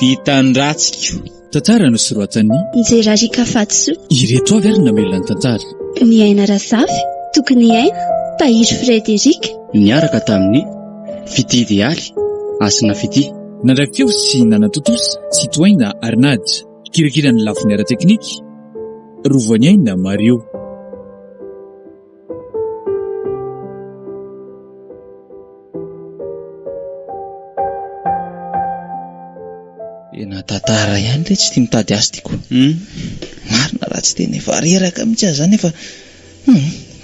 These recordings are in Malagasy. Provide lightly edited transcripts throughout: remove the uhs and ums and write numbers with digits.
Vitany ratsika tantara no soroatan'ny Njerarika Fatisoa. Ireto avy ary namelona ny tantara. Niaina Razafy, tokony aina, Tahiry Frederika. niaraka tamin'ny Fididy aly Asina Fidy. Nandraikeo sy nanatotosa Citoaina Arnady, kirakirany lafiny ara-teknika Rovaniaina Mario. Ena tantara ihany le tsy tia mitady azy tiako. Marina raha tsy tena efa reraka mihitsy azy zany efa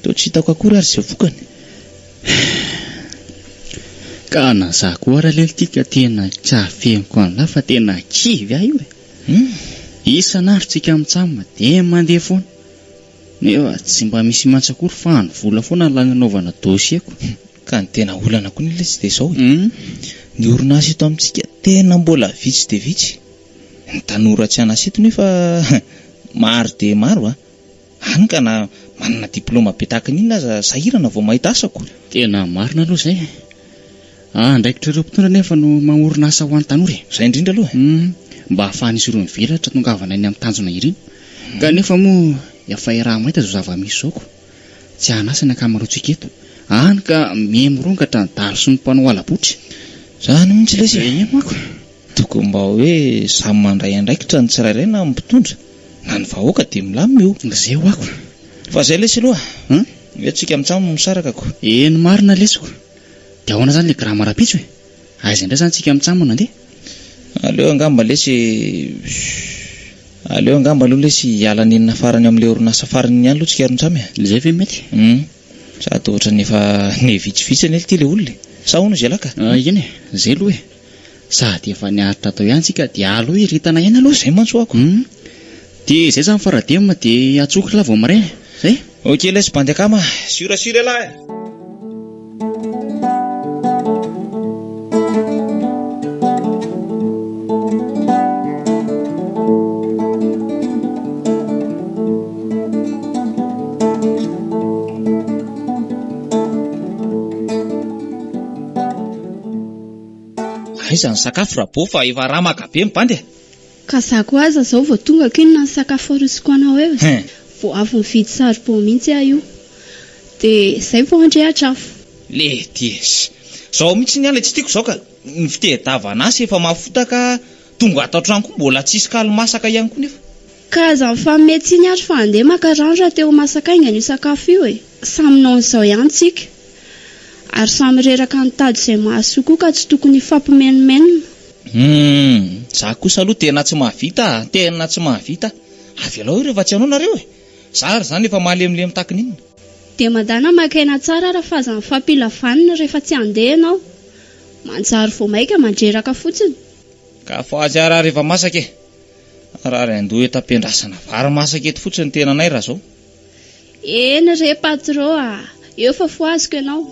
to tsy hitako akory ary izay vokany. Ka nazaho koa raha lely tika tena tsafemiko an'la fa tena kivy ahy io isan'andro tsika mitsamina dia mandeha foana nefa tsy mba misy mantsakory fa ny vola foana lananaovana dosiako. Ka ny tena olana koa nile tsy dia izao ny orinasa eto amintsika tena mbola vitsy dia vitsy. Ny tanora tsy anasa eto nefa maro dia maro hany ka na manana diplôma be tahaka n'inona aza sahirana vao mahita asako. Tena marina aloha izay. Ndraikitrareo mpitondra nefa no mamorinasa ho an'ny tanora. Izay indrindra aloha mba hahafahan'izy ireo mivelatra tongavana any amin'ny tanjona ireny. Kanefa moa efa raha mahita izao zava-misy izao ko tsy hanasana akamaroantsika eto hany ka memorongatra ny dalo sy ny mpanao ala-botra. Zany mihitsy lesy mako tokony mba hoe samy mandray andraikitra ny tsirairay na mpitondra na ny vahoaka dia milamina io. Izay ho ako fa izay lesy aloha hoe tsika mitsamo misaraka ko. Eny marina lesiko dia ahoana zany le grama rapitso aiza indray zany tsika mitsamona andeha. Aleo angamba lesy aloha lesy hiala nenina farany amin'ilay orinasa farany ihany aloha tsika aron-tsamy izay ve mety sady ohatra nefa nevitsivitsy ane ty le olona sa hono izay laka eny izay aloha sady efa niaritra atao ihany tsika dia aloha iritana ihany aloha izay mantsoako dia izay zany faradema dia atsoky la vao maraina zay. Ok lesy bandekama surasura lahy. Aizany sakafo raha bo fa efa raha magabe mibandy. Ka zako aza zao vao tonga kiny na ny sakafo arosiko anao eo vao avy mividy saribao mihitsy aho io dia izay vao andrehatra afo. Le ties zao mihitsy ny ala tsy tiako zao ka ny fitedavana asy efa mahafotaka tonga ato an-trano koa mbola tsisy kaly masaka ihany koa nefa. Ka aza mifamety ny ary fa andeha maka rano raha teo masaka aingana io sakafo io saminao n'izao ihany tsika ary samy reraka nitady izay mahasoa koa ka tsy tokony hifampimenomenona. Za kosa aloha tena tsy mahavita avy alao rehefa tsy anao nareo zary zany efa mahalemilemy takin'inona. Dia mandana makaina tsara raha faza mifampilavanina rehefa tsy andeha ianao manjary vao maika mandreraka fotsiny. Ka fa azy raha rehefa masaka raha andoha etam-pendrasana vary masaka eto fotsiny tena nay raha zao. Eny re patron eo fa foaziko ianao.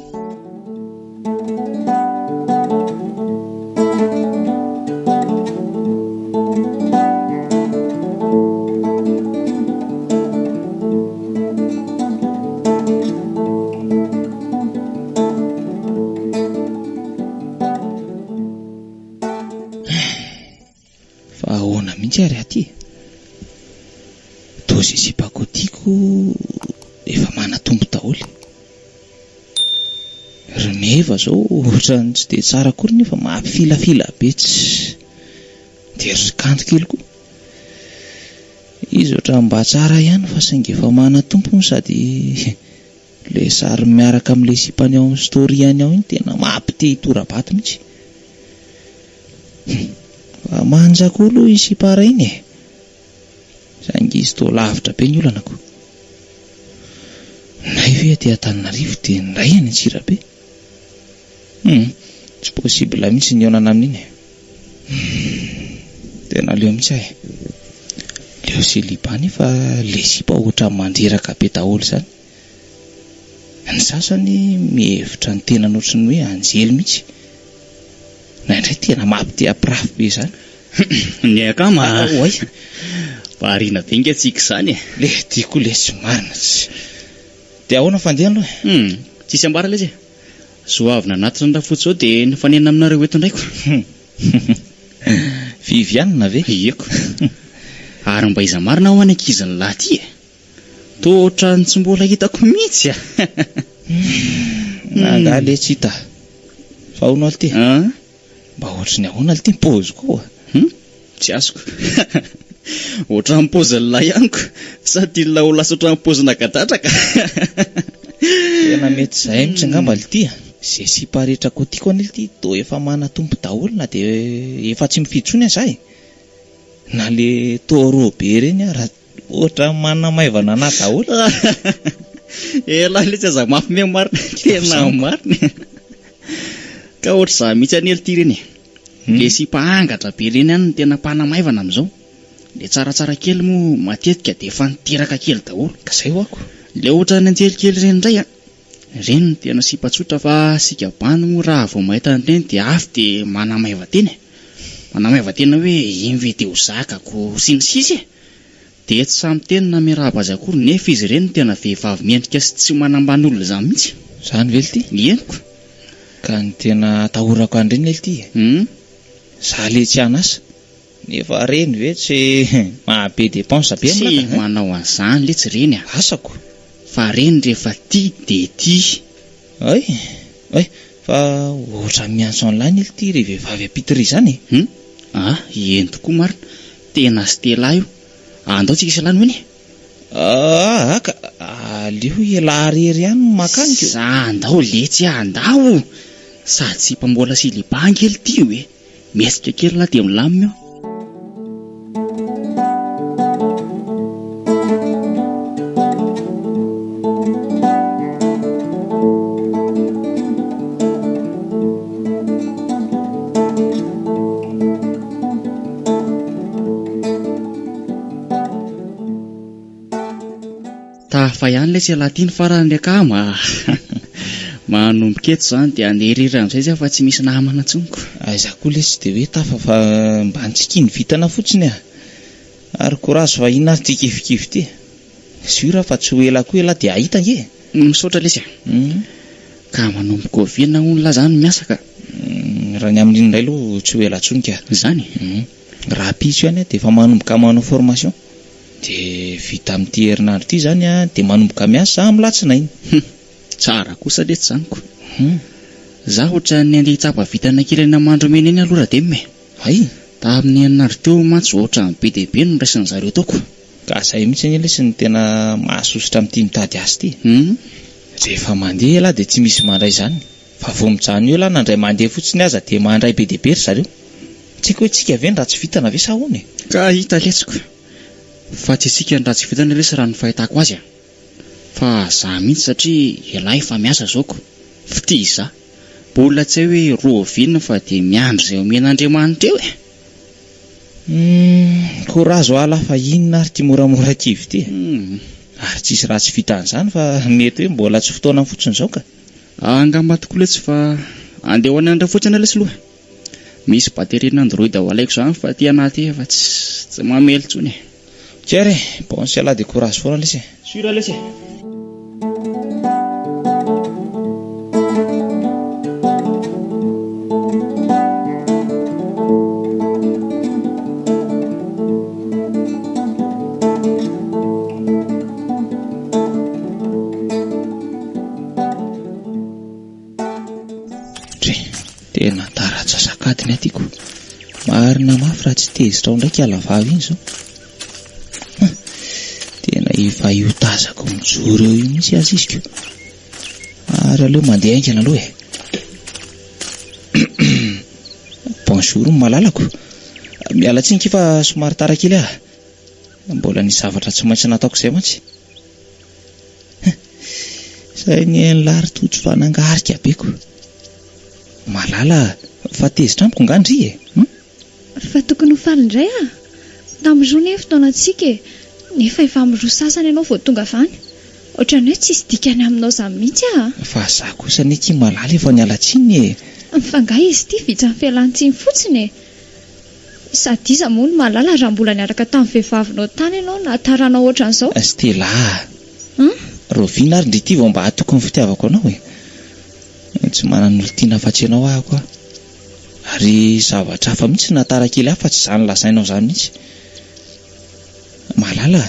Ary aty tozy sipako tiako efa manatombo daholo remeva zao ohatrany tsy dia tsara akory nefa mampifilafila be tsy dia ry kanto kely koa izy ohatra mba tsara ihany fa saingy efa manatompony sady le sary miaraka amin'ilay sipany ao amin'ny story ihany ao iny tena mampite hitorabato mihitsy. Manjakolo isipara iny saingy izy toa lavitra be ny olanako nay ve aty Antananarivo dia nray any Antsirabe tsy possible mihitsy ny onana amin'iny tena leo mihitsy ahy leo silibany fa le sipa ohatra mandreraka be daholo zany ny sasany mihevitra ny tena notrany hoe anjely mihitsy na indray tena mampite hampirafy be zany. Ny akama Variana be ngetsika izany e. Le tiako le tsy marina tsy. Dia ahoana fandeha aloha? Tsisy ambara ilay izy. Zoavina anaty rafotsy zao dia nifanena aminareo eto indraiky. Vivianina ve? Ieko. Ary mba iza marina ho any ankiziny lahy ty e. Toa ohatran'ny tsy mbola hitako mihitsy a. Nanga le tsy hita. Fa ahoana ity? Mba ohatrany ahoana ity pôzy koa. Tsy azoko. Ohatran'ny pôzin'ny lahy ihanyko. Sady ilona ho lasa ohatran'ny pôzina gadatraka. Tena mety izay mihitsy angamba ity. Izay siparetrako tiako an'ilty toa efa manatompo daholo na dia efa tsy mifidy aza e. Na le toro be ireny raha ohatra manamaivana ana daholo. Lahy le tsy aza mafy me marina. Tena marina. Ka ohatra za mihitsy an'ely ty ireny. Le sipa angatra be ireny ihany tena mpanamaivana amin'izao. Le tsaratsara kely moa matetika dia efa niteraka kely daholo. Ka izay hoako. Le ohatra ny anjelikely ireny indray ireny no tena sipa tsotra fa sika bany moa raha vao mahita an'ireny dia afy dia manamaiva tena. Manamaiva tena hoe iny ve dia ho zakako sy ny sisa e. Dia tsy samy teny na miarahaba azy akory nefa izy ireny tena vehivavy miendrika sy tsy manambany olona izany mihitsy. Izany ve ity? Henoko. Ka ny tena atahorako an'ireny ity e. Za le tsy anasa. Nefa reny ve tsy mahabe dépense be tsy manao an'izany le tsy reny asako. Fa reny rehefa tia dia tia. Ay, fa ohatra miantso online ity re vehivavy apitry izany e. Eny tokoa marina. Tena sy tela io. Andao tsika isalany hoeny. Ka aleo ialahy rery ihany makanika. Za andao le tsy andao. Sady tsy mpambola sy liban kely ty io e. Mesika kely lahy dia milamina io. Tafa ihany le tsy alatiny farany akama. Manomboka eto izany dia anderirira amin'izay izy fa tsy misy namana tsoniko. Aiza koa le tsy dia hoe tafa fa mba nitsikiny vitana fotsiny a. Ary korazo fa inona ty kivikivy ty. Sura fa tsy ho ela koa ela dia ahita nge. Misaotra lesy ka manomboka ho viana olona zany miasaka. Raha ny amin'iny indray aloha tsy ho ela tsonika. Izany. Raha pitso ihany dia efa manomboka manao formation. Dia vita amin'ity herinandro ity izany a dia manomboka miasa amin'ny latsinainy. Tsara kosa le tsy zaniko. Za ohatra ny andeha hitsapa vitana kely eny Mandromena eny aloha raha dia me. Ay, tamin'ny herinandro teo mantsy ohatra ny be dia be no raisin'ny zareo taoko. Ka izay mihitsy ny lesy ny tena mahasosotra amin'ity mitady azy ity. Rehefa mandeha ela dia tsy misy mandray izany. Fa vao mijanona eo ela nandray mandeha fotsiny aza dia mandray be dia be ry zareo. Tsy haiko hoe tsika ve ny raha tsy vitana ve sa ahoana e? Ka hita letsiko. Fa tsy isika ny raha tsy vitana lesy raha ny fahitako azy a. Fa za mihitsy satria elahy efa miasa zaoko. Fity za. Bola tsy hoe rovinina fa dia miandry izay omen'Andriamanitra eo e. Korazo ala fa inona ary ty moramora kivy ty. Ary tsisy raha tsy vita an'izany fa mety hoe mbola tsy fotoana fotsiny izao ka. Angamba tokoa letsy fa andeha ho any andra fotsiny lesy loha. Misy baterina Android ao alaiko izany fa ty anaty efa tsy mamely tsony. Tiare, bon c'est là de courage foana lesy. Sura lesy. Tena taratsasakadiny atyko. Marina mafy raha tsy tezitra ao ndraiky alavavy iny izao. Tena efa io tazako mijoro eo io mihitsy azy izy ko. Ary aleo mandeha aingana aloha e. Bonjour malalako. Miala tsiny fa somary tara kely ah. Mbola ny zavatra tsy maintsy nataoko izay mantsy. Izay ny enlary totso fa nangarika beko. Malala fa tezitra amiko ngandry e. Fa tokony ho faly indray ah. Tamin'ny roa ny fotoanantsika e. Nefa efa amin'ny roa sasany ianao vao tonga avany. Ohatran'ny hoe tsisy dikany aminao izany mihitsy ah. Fa za kosa neky malala efa niala tsiny e. Fa nga izy ity vitsy amin'ny fialan-tsiny fotsiny e. Sady iza moa no mahalala raha mbola niaraka tamin'ny vehivavinao tany ianao na taranao ohatran'izao. Stella, roviana ary ndrity vao mba atoko ny fitiavako anao e. Tsy manana olon-tiana afa-tsy ianao ahako aho. Ary zavatra hafa mihitsy natara kely hafa tsy izany lazainao izany mihitsy. Malala,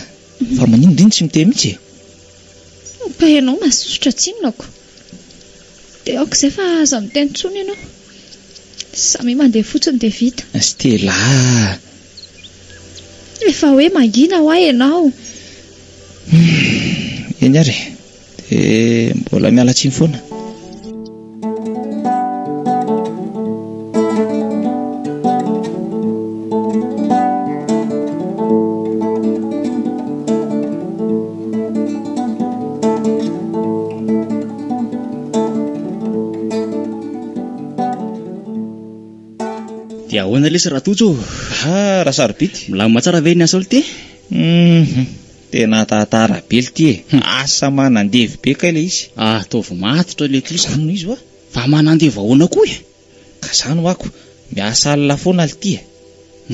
fa maninona tsy miteny mihitsy e. Ka ianao masosotra tsinonako. Dia aoko izay fa aza miteny intsony ianao. Samy mandeha fotsiny dia vita. Stella, Efa hoe mangina ho ahy ianao. Eny ary, dia mbola miala tsiny foana. Dia ahoana lesy Ratojo? Raha sarobidy. Milamina tsara ve ny asa olo ty? Tena tatara be ly ty e. Asa manandevy be ka ilay izy. Ataovy matotra ilay ty. Izany no izy hoa. Fa manandevy ahoana koa e? Ka izany ho ako, miasa alina foana ly ty e.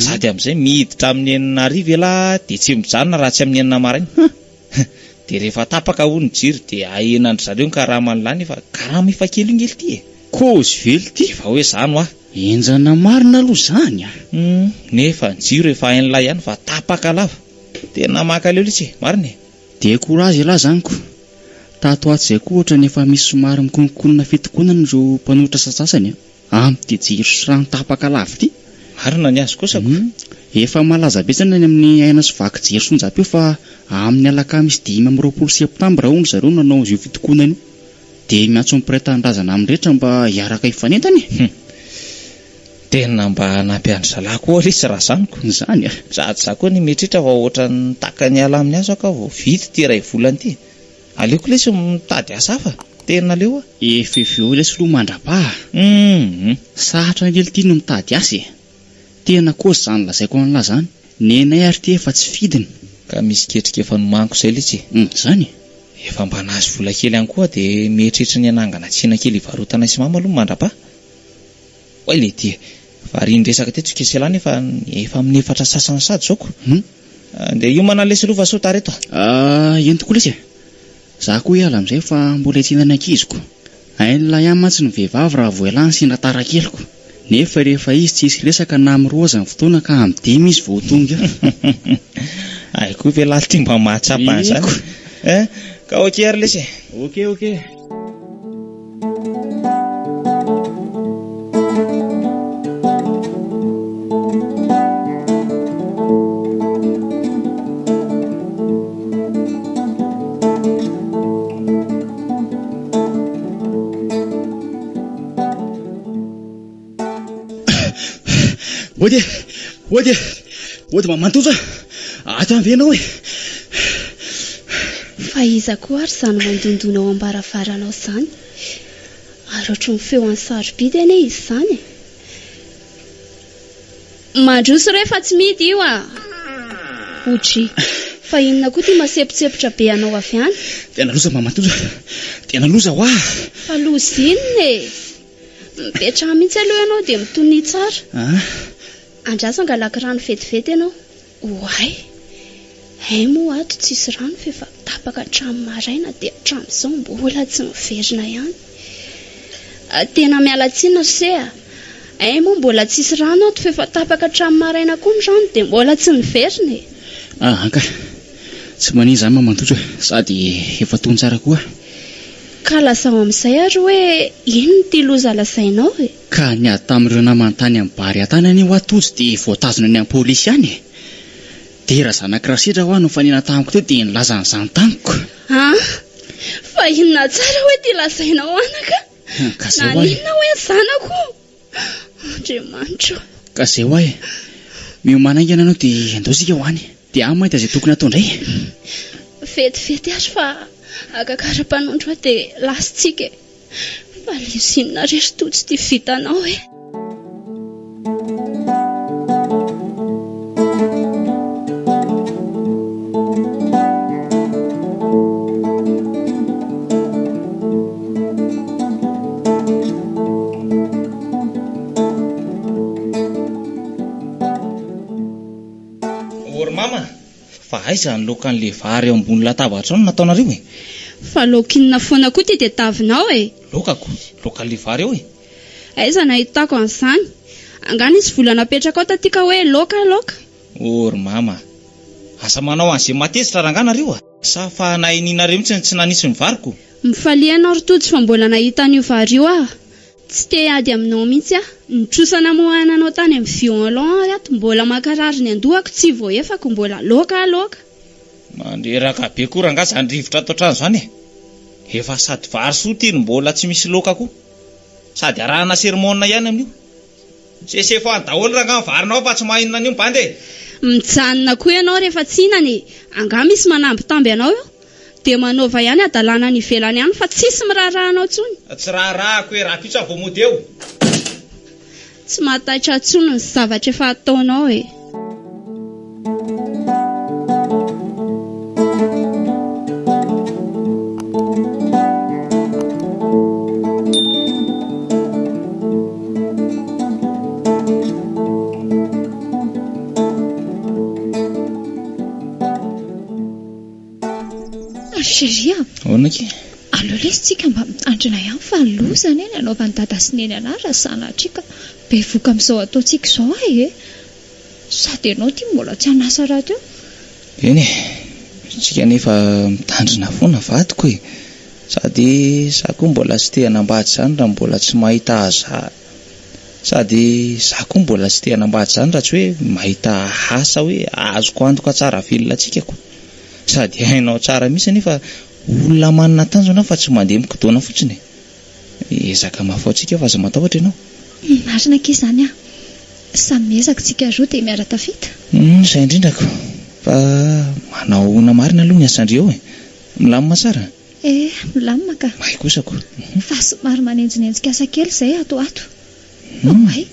Sady amin'izay miditra amin'ny 9 ela dia tsy mijanona raha tsy amin'ny 9 maraina. Dia rehefa tapaka hono ny jiro dia ahenandry zareo ny karama lany fa karama efa kely iny ely ty e. Kozy vely ty. Fa hoe izany hoa. Enjana marina aloha izany a. Nefa ny jiro efa hain'ilay ihany fa tapaka lava. Tena makaleo litsy e, marina e. Dia korazy aloha zaniko. Tato ato izay koa ohatra nefa misy somary mikononkonona fitokonana ireo mpanoratra sasasany amin'ity jiro sy rano tapaka lava ity. Marina ny azo kosako. Efa malaza betsana ny amin'ny aina sy vaky jiro sonjapeo fa amin'ny alakamisy 5 septambra hono zareo nanao izio fitokonana io. Dia miantso ny mpiray-tanindrazana amin'ny rehetra mba hiaraka hifanentany. Tena mba nampiandry zalahy koa lesy raha zaniko. Izany a. Za koa ny mieritritra fa ohatra ny taka ny ala amin'ny azo ka vao vita ty iray volana ty. Aleoko lesy mitady asa hafa. Tena aleo a. Efeveo lesy loha mandra-paha. Sahatra ny kely ty no mitady asa e. Tena koa izany lazaiko an'la zany. Nenay ary ty efa tsy fidiny. Ka misy ketrika efa nomanko izay letsy. Izany. Efa mba nahazo vola kely ihany koa dia mieritritra ny anangana tsina kely hivarotana sy mama aloha mandra-paha. Oay le ty. Variany resaka teto keselany efa amin'ny 4 sasany sady zao ko. Dia io mana lesy rova sota reto. Eny tokoa lesy. Za koa hiala amin'izay fa mbola hitsinana ankiziko. Ain'ilay ihany mantsy ny vehivavy raha voalany sy natara keliko. Nefa rehefa izy tsy hisy resaka na amin'ny roza ny fotoana ka amin'ny 10 izy vao tonga. Ay koa ve lalty mba mahatsapa an'izany. Ka okey ary lesy. Okey. Ody mamantoja. Ato aminao e. Fa iza koa ary izany mandondona ao ambaravarana izany. Ary ohatran'ny feo any sarobidy anie izy izany. Mandroso rehefa tsy midy io a. Otry. Fa inona koa ty masepotsepotra be anao avy any? Tena loza mamantoja. Tena loza hoa. Fa loza inona e? Mipetraha mihitsy aloha ianao dia mitony tsara. Andraso angalaka rano vetivety ianao. Oay. Moa ato tsisy rano fa tapaka hatramin'ny maraina dia hatramin'izao mbola tsy miverina ihany. Tena miala tsiny se a. Moa mbola tsisy rano ato fa tapaka hatramin'ny maraina koa ny rano dia mbola tsy miverina e. Anka. Tsy manin izany mamantotra sady efa tony tsara koa. Ka lazao amin'izay ary hoe inona ty loza lazainao e? Ka niady tamin'ireo namany tany amin'ny bary an-tanany ho atojo dia voatazona ny amin'ny pôlisy ihany e. Dia raha zanak'Rasedra ho no fanena tamiko teo dia nilazany izany tamiko. Fa inona tsara hoe ty lazainao anaka? Ka zay ho ahy. Na inona hoe zanako? Andriamanitra. Ka zay ho ahy. Miomanaingana anao dia andao isika ho any. Dia any mahita izay tokony atao indray. Vetivety ary fa akakara-panondro dia lasintsika e. Fa lesinina rehetra tsy ty vitanao e. Mama, fa aiza ny lokan'le vary eo ambony latabatra ao nataonareo e? Fa lokinina foana koa ty tadiavinao e. Lokako, lokan'le vary eo e? Aiza nahitako an'izany? Angana izy vola napetraka ao tatika hoe loka. Ory Mama, asa manao an'izay matezitra ranganareo a? Sa fa nahininareo mitsy tsy nanisy ny variko? Mifaliana rotojo fa mbola nahita an'io vary io ah. Tsy te ady aminao mihitsy ah. Nitrosana mohananao tany amin'ny violon ato mbola makarary ny andohako tsy voaefako mbola loka. Mandreraka be koa rangaha zany rivotra ato trano zany e. Efa sady vary soa iny mbola tsy misy loka koa. Sady arahana sermona ihany amin'io. Sesefa daholo rangaha varinao fa tsy mahinana an'io bandy. Mijanona koa ianao rehefa tsy hinany. Anga misy manambitamby anao eo. Dia manaova ihany adalana ny ivelany ihany fa tsisy miraharahanao tsony. Tsy raharahako hoe raha pitsy vao mody eo. Tsy mahataitra tsony ny zavatra efa ataonao e. Chérie, Oanake? aleo lesitsika mba mitandrina ihany fa lozana eny anaovan'ny dada sy neny anara sanatrika be voka amin'izao ataontsika izao e. Sady ianao ty mbola tsy hanasa raha teo. Eny e, tsika nefa mitandrina foana vadiko e. Sady za koa mbola tsy te hanambady zany raha mbola tsy mahita aza. Sady za koa mbola tsy te hanambady zany raha tsy hoe mahita asa hoe azoko antoka tsara velona tsika ko. Sady hainao tsara mihitsy nefa olona manana tanjona fa tsy mandeha mikidoana fotsiny. Ezaka mafaotsika fa aza matahotra ianao. Marina ke izany ah. Samy miezaka tsika roa dia miara tafita. Izay indrindrako. Fa manao ona marina aloha ny asandreo e. Milamina tsara. Milamina ka. May kosako. Fa somary manenjinenjika asa kely izay ato. Ay,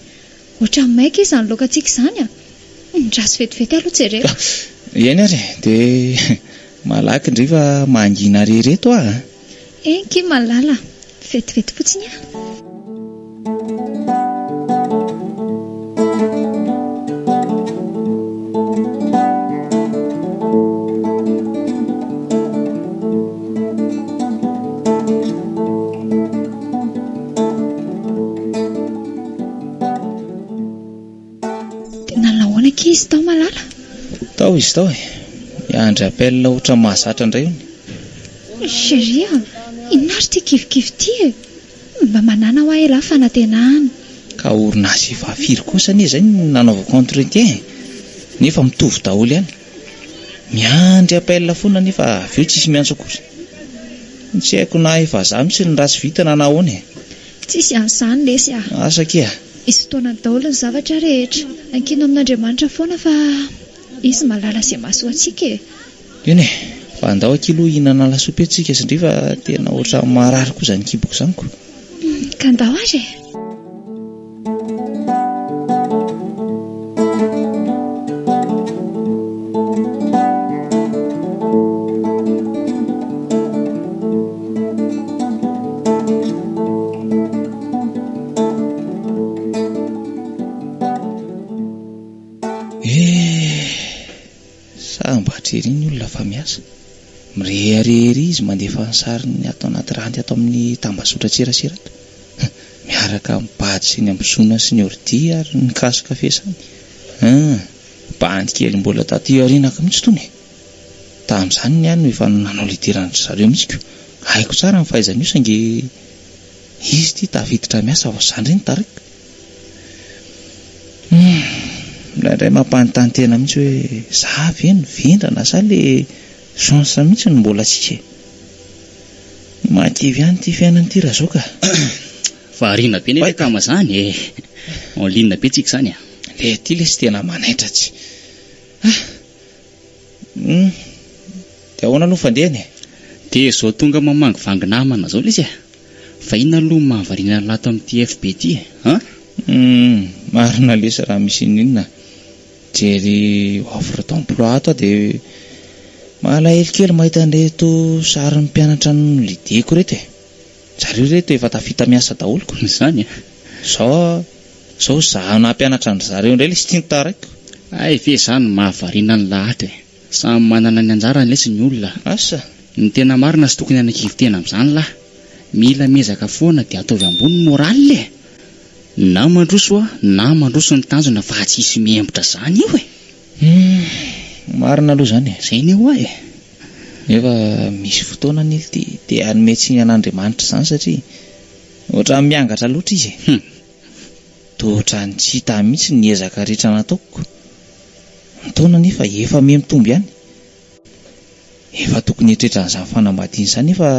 ohatra maika izany lokantsika izany ah. Ndraso vetivety aloha jerena. Eny ary, dia malaky ndrifa mangina rereto ah. Enky malala, vetivety fotsiny ah. Tena nahoana ke izy tao malala? Tao izy tao e. Iandry appel ohatra mahazatra indray hony. Chérie, inona ty kivikivy ty e? Mba manana ho ahy lahy fanantenahana. Ka orinasa efa firy kosa anie izay nanaovako entretien. Nefa mitovy daholo ihany. Miandry appel foana nefa avy eo tsisy miantso akory. Tsy haiko na efa za mitsy ny rasy vita na nahoana e. Tsisy an'izany lesy ah. Asa kia. Izy fotoana daholo ny zavatra rehetra. Ankino amin'Andriamanitra foana fa izy malala izay mahasoa antsika e. Eny e, fa andao akilo hihinana lasopy antsika sandrifa tena ohatra marary koa izany kiboko izany ko. Ka andao azy e. Iny olona fa miasa mireharehery izy mandefa ny sariny atao anaty ranty atao amin'ny tambazotra tserasera ato. Miaraka mibady sy ny ambosona sy ny ordi ary ny kaso kafe sany. Bandy kely mbola taty arinaka mihitsy tony. Tamin'izany ny any efa nanao liderana zareo mihitsy ko. Haiko tsara ny fahaizany io saingy izy ty tafiditra miasa vao zany reny tarika. Indray mampanontany tena mihitsy hoe za ve ny vindrana sa le chance mihitsy ny mbola tsika. Matevy ihany ty fiainany ty raha zao ka. Variana be nefa kama zany e. Olinina be tsika zany ah. Le ty le sy tena manaitra tsy. Dia ahoana aloha fandehany? Dia zao tonga mamangy vangy namana zao le izy ah. Fa inona aloha mahavariana lato amin'ity FB ty e? Marina lesa raha misy inona. Jery offre d'emploi ato dia malahelo kely mahita an'ireto sarin'ny mpianatra ny lideko reto e. Zareo reto efa tafita miasa daholo ko. Izany Zao zaho na mpianatra ny zareo indray le sy tiany tariko. Ay ve zany mahavariana ny lahatra. Samy manana ny anjarany lesy ny olona. Asa Ny tena marina sy tokony anakivitena amin'izany lahy. Mila mezaka foana dia ataovy ambony moraly le. Na mandroso na mandroso ny tanjona fa tsy hisy miembotra zany io e. Marina aloha zany. Zay ny eo e. Nefa misy fotoana ny ity dia anmetsiny an'Andriamanitra zany satria ohatran'ny miangatra loatra izy. Totra ny tsy hita mihitsy ny ezaka rehetra nataoko. Ny taona nefa efa mitombo ihany. Efa tokony etretra an'izany fanambadiana izany nefa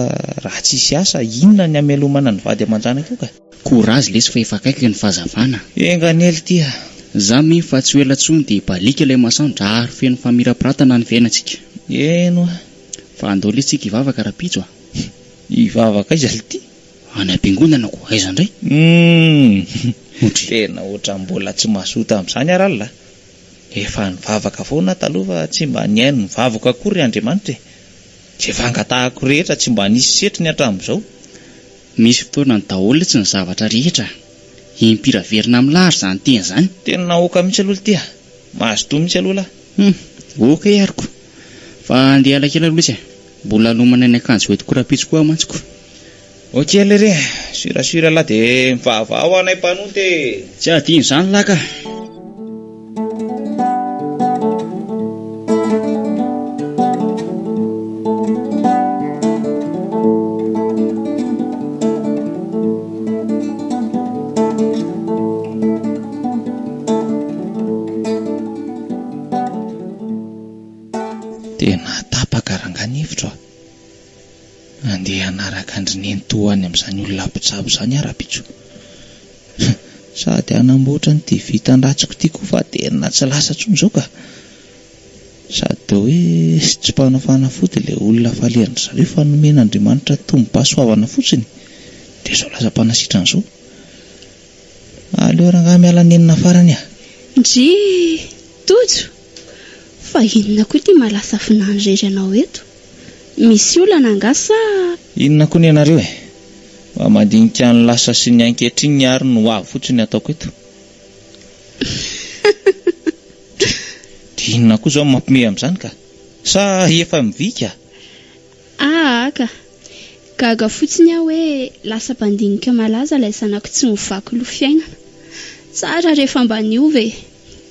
raha tsisy asa inona ny amelomana ny vady aman-janaka io ka. Korazy lesy fa efa akaiky ny fahazavana. Enganely tia. Za mi fa tsy ela tsony dia balika ilay masoandro ary feno famirapiratana ny fiainantsika. Eno fa andao letsika hivavaka rapitso. Hivavaka izy alty. Any am-piangonana ko aiza indray? Tena ohatran'ny mbola tsy mazoto amin'izany aralina. Efa nivavaka foana taloha tsy mba niaino nivavaka akory Andriamanitra. Tsy fangatahako rehetra tsy mba nisy setry ny hatramin'izao. Misy fotoana ny daholo tsy ny zavatra rehetra. Impiraverina amin'ny lahatra zany teny zany. Tena nahoaka mihitsy aloha tia. Mazoto mihitsy aloha Oka iariko. Fa andeha alakela aloha izy. Mbola lomana ny akanjo hoentiko rapitso koa mantsiko. Okey lery. Sirasira lahy dia mivavao anay mpanonty. Tsy adino zany lahy ka. Tena tapaka-rangana hevitra. Andeha anaraka andrineny toany amin'izany olona mpitsabo izany ara-pitso. Sady anamboatra ny TV tandratsiko tiako fa tena tsy lasa tsony izao ka. Sady dia hoe sy tsy mpanafana foty ilay olona falerin'ny zareo fa nomen'Andriamanitra tombo-pahasoavana fotsiny. Dia izao lasa mpanasitrana izao. Aleo rangaha miala nenina farany ah. Ndry tojo. Fa inona koa ty malasa finanandrery anao eto? Misy olana angasa? Inona koa ny ianareo e? Mba mandinika ny lasa sy ny ankehitriny ny ary no avy fotsiny ataoko eto. Inona koa izao mampime amin'izany ka? Sa efa mivika? Ka. Gaga fotsiny aho hoe lasa mpandinika malaza ilay zanako tsy mivaky lo fiainana. Tsara rehefa mba niova e.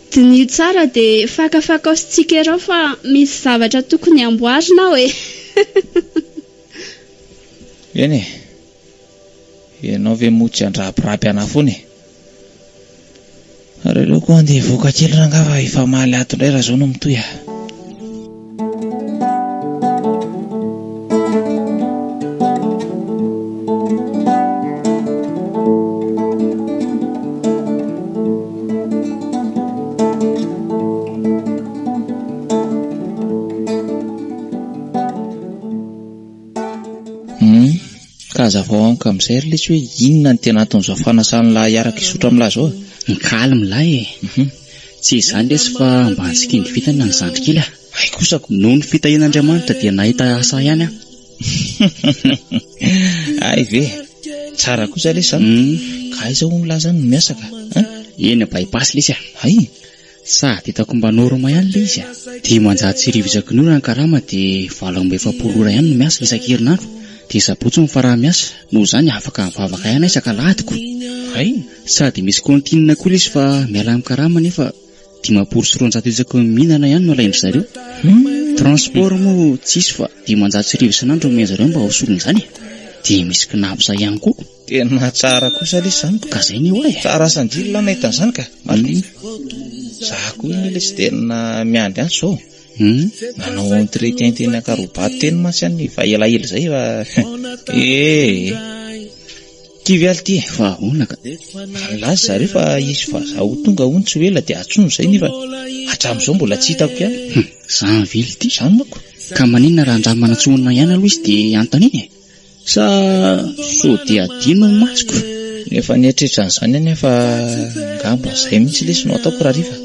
Diny tsara dia fakafaka ositsika erao fa misy zavatra tokony amboarinao e. Eny e. Ianao ve motsy andrapirapy ana foana e. Ary aleo koa andeha voaka kely rangava efa mahaly ato indray raha izao no mitoy ah. Kazavao amiko amin'izay ary lesy hoe inona ny tena ataon'izao fanasany lahy hiaraka isotra amin'lahy izao. Kalma lahy e. Tsy izany lesy fa mba hansikindy vitana ny zandry kely ah. Ay kosako. Noho ny fitahian'Andriamanitra dia nahita asa ihany ah. Ay ve. Tsara kosa lesy zany. Ka aiza ho ny lahy zany no miasa ka? Eny bypass lesy ah. Ay. Sady hitako mba norma ihany le izy ah. 530 isaky ny ora ny karama dia 740 ora ihany no miasa isan-kerinandro. Dia sabotsy ny faraha miasa. Noho izany afaka mivavaka ihany isaka lahadiko. Ay. Sady misy kontinina koa izy fa miala amin'ny karama nefa 500 isaky ny mihinana ihany no alaindry zareo. Transport moa tsisy fa 500 isan'andro no omena zareo mba hosolony izany. Dia misy kinabsa ihany koa. Tena tsara kosa lesy zany. Ka zay ny hoe. Tsara sandilina nahita an'izany ka. Zaho koa iny lesy tena miandry any izao. Nanao entretien teny akarobaty teny mantsy any fa elaela zay fa kivy alty fa ahoana ka. Laza zareo fa izy fa zaho tonga hony tsy ela dia atsono izay nefa hatramin'izao mbola tsy hitako ihany. Zany vily ty. Zany mako. Ka maninona raha andra manatsoana ihany aloha izy dia antaniny e. Sa so dia adino ny masoko. Nefa nietrehitra an'izany any fa ngamba izay mihitsy lesy no ataoko raha riva.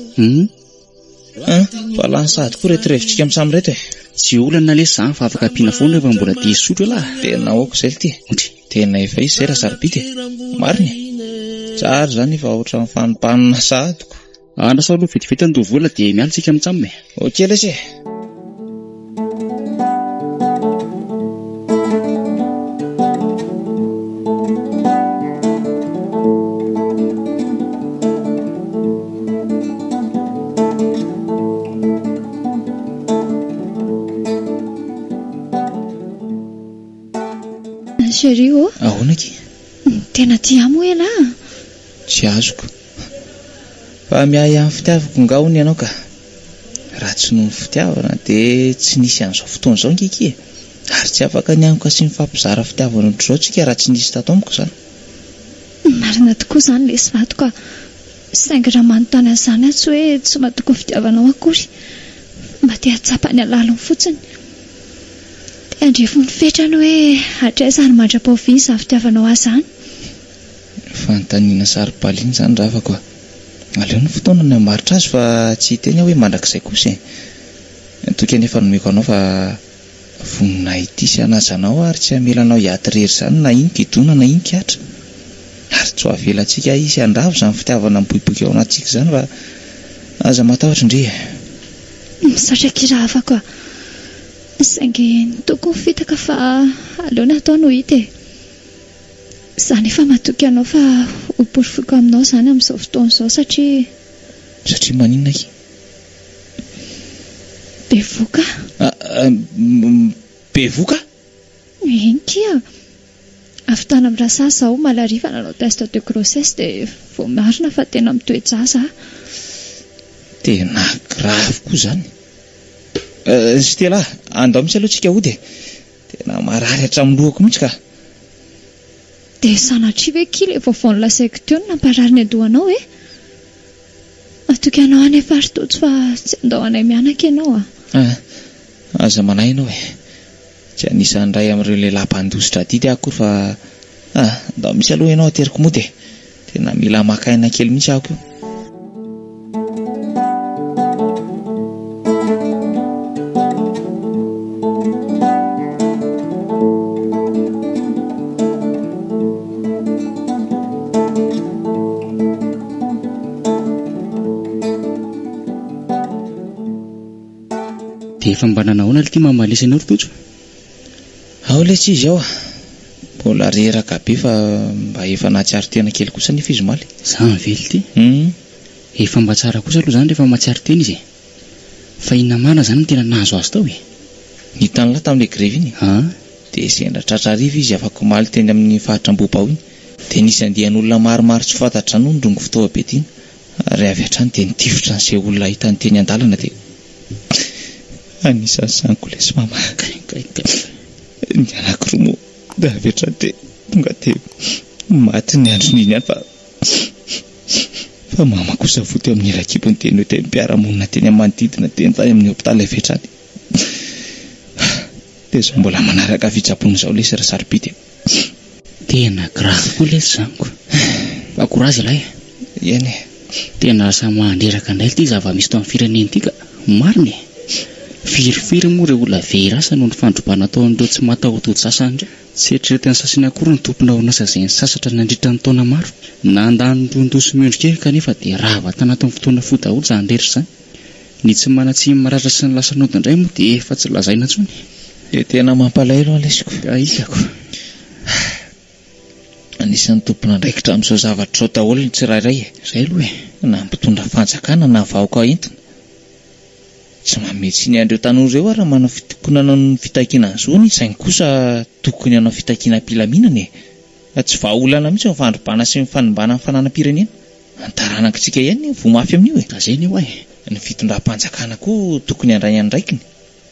Fa lany sady koa rehetra amin'ny samy rehetra. Tsy olana lesy zany fa afaka ampiana foana rehefa mbola dia isotro lahy. Tena aoko izay ty. Tena efa izy izay raha sarobity. Marina. Tsara zany efa ohatran'ny fanimpanina sadiko. Anasa aloha vetivety andoha vola dia miala tsika mitsammy. Okey lesy. Chérie, Ahoana ky? tena tia mo ela. Tsy azoko. Fa miahy amin'ny fitiavako nga hony ianao ka. Raha tsy noho ny fitiavana dia tsy nisy an'izao fotoana izao ngiky. Ary tsy afaka niangoka sy mifampizara fitiavana ohatr'izao tsika raha tsy nisy tatomiko izany. Marina tokoa izany lesy vato ka. Saingy raha manontany an'izany aho tsy hoe tsy mahatoky ny fitiavanao akory. Mba te hatsapany alaliny fotsiny. Dia andrefo ny fetrany hoe hatraizany mandra-paoviana izany fitiavanao azy izany. Fanontaniana saribaliana izany raha afaka. Aleo ny fotoana ny maritra azy fa tsy hiteny hoe mandrakizay kosa. Toky anefa nomeko anao fa vonina ity sy hanazanao ary tsy hamelanao hiaty rery izany na iny gidona na iny kiatra. Ary tsy ho avelantsika isy andravo izany fitiavana miboiboika ao anatsika izany fa aza matahotra indre. Misaotra kira afaka. Saingy tokony fitaka fa aleo natao no hita. Izany efa matoky anao fa ho porofoko aminao izany amin'izao fotoana izao satria... Satria maninona ky? Bevoka. Bevoka? Iny kia. Avy tany amin'ny rasa zaho malariva nanao test de grossesse dia vao marina fa tena mitoejaza. Tena grave koa izany. Stella, andao mihitsy aloha tsika hody. Tena marary hatramin'ny lohako mihitsy ka. Dia sanatria ve kila vaovao nilasaiko teo no namparary ny andohanao e? Atoky anao any faritotsy fa tsy andao anay mianaka ianao aza manahy ianao e. Tsy anisan'ny ray amin'ireo lehilahy mpandositra didy akory fa andao misy aloha ianao ateriko mody. Tena mila makaina kely mihitsy ahako io. Dia efa mba nanahoana ity mamalesa anao Rototso? Ao lesy izy ao. Mbola reraka be fa mba efa nahatsiaro tena kely kosa nefa izy maly. Izany vely ity. Efa mba tsara kosa aloha izany rehefa mahatsiaro tena izy. Fa inona marina izany no tena nahazo azy tao e? Hitany lahy tamin'ilay grevy iny. Dia sendra tratrariva izy afaka maly teny amin'ny fahatram-bobao iny. Dia nisy andihan'olona maromaro tsy fantatra no nodrongo fotoa be tiny. Ary avy hatrany dia nitifitra n'izay olona hitany teny an-dalana dia anisan'ny saniko lesy mama. Ny anankiroa moa dia avy hatrany dia tonga dia maty ny androny iny ihany fa mama kosa voty amin'ny rakibony teny hoe teny mpiara-monina teny amin'ny manodidina teny tany amin'ny hopitaly avy hatrany. Dia izao mbola manaraka fitsapony izao lesy raha saribity. Tena grave koa lesy zaniko. Fa korazy lahy. Eny e. Tena asa mandreraka indray ity zava-misy tao amin'ny firenena ity ka marina e. Firifiry moa ireo olona verasa noho ny fandrombana ataon'ireo tsy matahotojo sasany indray. Tsy eritreretin'ny sasany akory ny tompona orinasa izay nisasatra nandritra ny taona maro. Nandany ndondoso miondrika kanefa dia rahavantana tao amin'ny fotoana fohy daholo izany rehetra izany. Ny tsy manatsiny maratra sy ny lasan'ody indray moa dia efa tsy lazaina intsony. Dia tena mampalahelo lesiko. Isako. Anisan'ny tompona andraikitra amin'izao zavatra izao daholo ny tsirairay e. Izay aloha e. Na mpitondra fanjakana na vahoaka entina. Tsy mametsy ny andreo tanora ireo raha manao fitokonana ny fitakiana an'izony, saingy kosa tokony hanao fitakiana am-pilaminana e. Tsy vahaolana mihitsy ny fandrombana sy ny fanimbana amin'ny fananam-pirenena. Antaranakitsika ihany vao mafy amin'io e. Zay ho e. Ny fitondram-panjakana koa tokony handray andraikiny.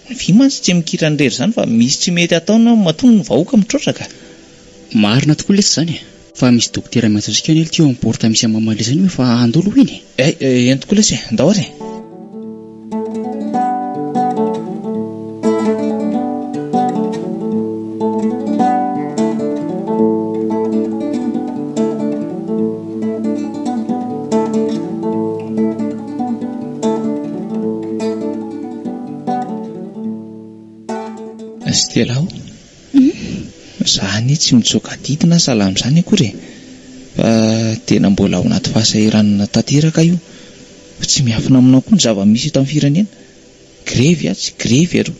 Ny fimantsy tsy mikitra ny rery izany fa misy tsy mety ataona matonony ny vahoaka mitrotraka. Marina tokoa lesy izany e. Fa misy dokotera miantsika ny teo amin'ny porta misy mamalesa iny hoe fa andolo iny. Eny tokoa lesy e, ndao ary. Stella ao. Zany tsy mitsoka didina salamy izany akory. Fa tena mbola ao anaty fahasahiranana tanteraka io. Tsy miafina aminao koa ny zava-misy eto amin'ny firenena. Grevy tsy grevy aro.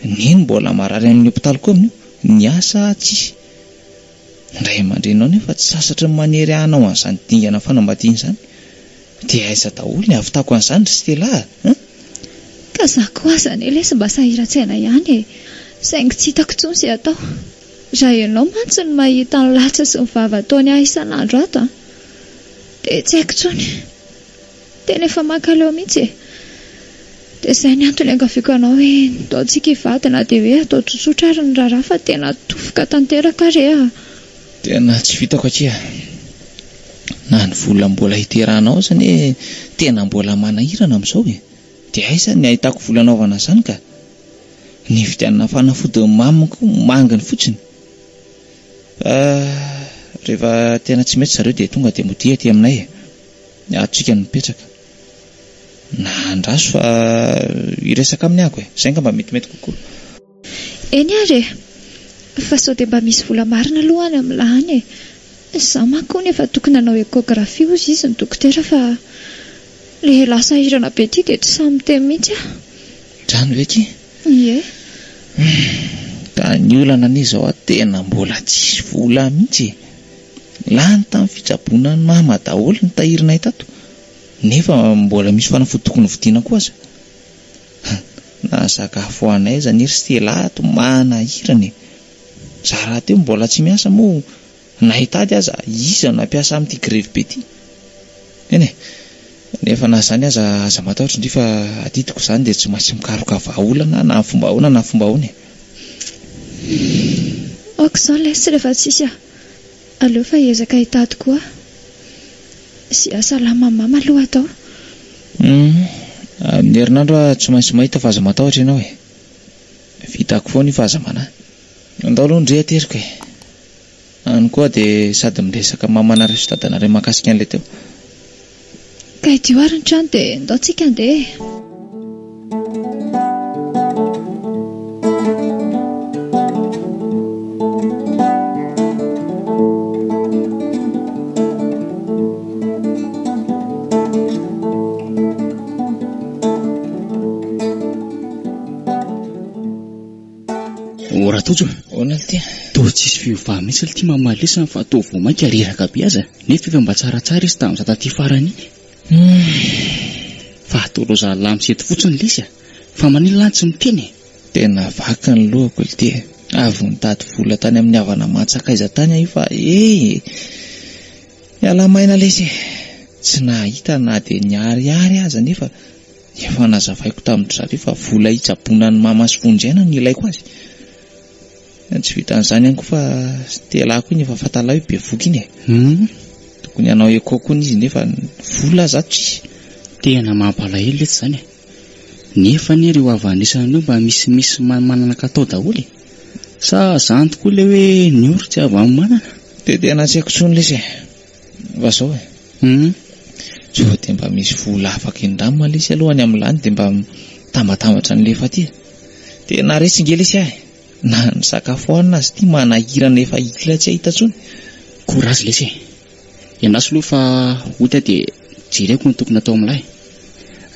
Neny mbola marary amin'ny hopitaly koa amin'io. Ny asa tsisy. Ndray aman-drenao nefa tsy sasatra manery anao an'izany dingana fanambadiana izany. Dia aiza daholo ny ahavitako an'izany ry Stella? Ka za koa aza ny lesy mba sahiran-tsaina ihany e. Saingy tsy hitako intsony izay atao. Raha ianao mantsy ny mahita ny latsa sy ny vava ataony ahy isan'andro ato dia tsy haiko intsony. Tena efa mankaleo mihitsy e. Dia izay ny antony ankaviako anao hoe ataontsika hivady na dia hoe atao tsotsotra ary ny raharaha fa tena tofoka tanteraka re a. Tena tsy vitako atria. Na ny vola mbola hiterahanao zany tena mbola manahirana amin'izao e. Dia aiza ny ahitako vola anaovana izany ka? Ny vidianana fanafody mamiko manginy fotsiny. Rehefa tena tsy mety zareo dia tonga dia modia aty aminay e. Atsika no mipetraka. Na andraso fa hiresaka amin'ny ako e. Izay mba metimety kokoa. Eny ary e. Fa sao dia mba misy vola marina alohany amin'ny lahany e. Za manko nefa tokony hanao ekografia hozy izy ny dokotera fa le lasa hirana be ity dia tsy samy teny mihitsy a. Drano ve ty? Ie. Da ny olana an'izao tena mbola tsisy vola mihitsy. Lany tamin'ny fitsaboana ny mama daholo ny tahirinay tato. Nefa mbola misy fanafody tokony vidiana koa aza. Na sakafo anay aza ny Stella ato manahirana e. Za raha teo mbola tsy miasa moa nahitady aza iza no nampiasa amin'ity grevy be ity. Eny e. Nefa na izany aza matahotra indray fa atitiko izany dia tsy maintsy mikaroka vahaolana na fomba ahoana na fomba ahoana e. Aoka izao lesy rehefa tsisy a. Aleo fa hiezaka hitady koa. Sy asa lama mama aloha atao. Amin'ny herinandro tsy maintsy mahita fa aza matahotra ianao e. Vitako foana io fa aza manahy. Andao aloha ndre ateriko e. Any koa dia sady miresaka mamanareo sy dadanareo mahakasika an'ilay teo. Ka idio ary ny trano dia ndaontsika andeha. Ora tojo. Ona ity. Toa tsisy fiovaha mihitsy ity mamalisa fa toa vao mainka reraka be aza. Nefa efa mba tsaratsara izy tamin'izao taty farany. Fa atoloza lamosety fotsiny lesy a. Fa manila tsy miteny. Tena vaka ny lohako ity. Avy nitady vola tany amin'ny havana matsakaiza tany ahy fa hiala maina lesy. Tsy nahita na dia nyariary aza nefa efa nazavaiko tamin'ny zareo fa vola hitsaboana ny mama sy vonjena ny ilaiko azy. Tsy vitan'izany ihany koa fa Stella koa nefa fatalao be voky iny e. Tokony hanao ekoko izy nefa vola zato tsisy. Tena mampalahelo leto izany e. Nefa ireo avan'isan'io mba misy manana katao daholo e. Sa izany tokoa ilay hoe ny oro tsy avy amin'ny manana. Dia tena tsy haiko intsony lesy e. Fa izao e. Sao dia mba misy vola afaka indramina lesy alohany amin'ilany dia mba tambatambatra n'lefa aty. Tena resy nge lesy ahy. Na ny sakafo hoanina azy ity manahirana efa ila tsy ahita intsony. Korazy lesy e. Ianaso aloha fa hota dia jereko ny tokony atao amin'ilay.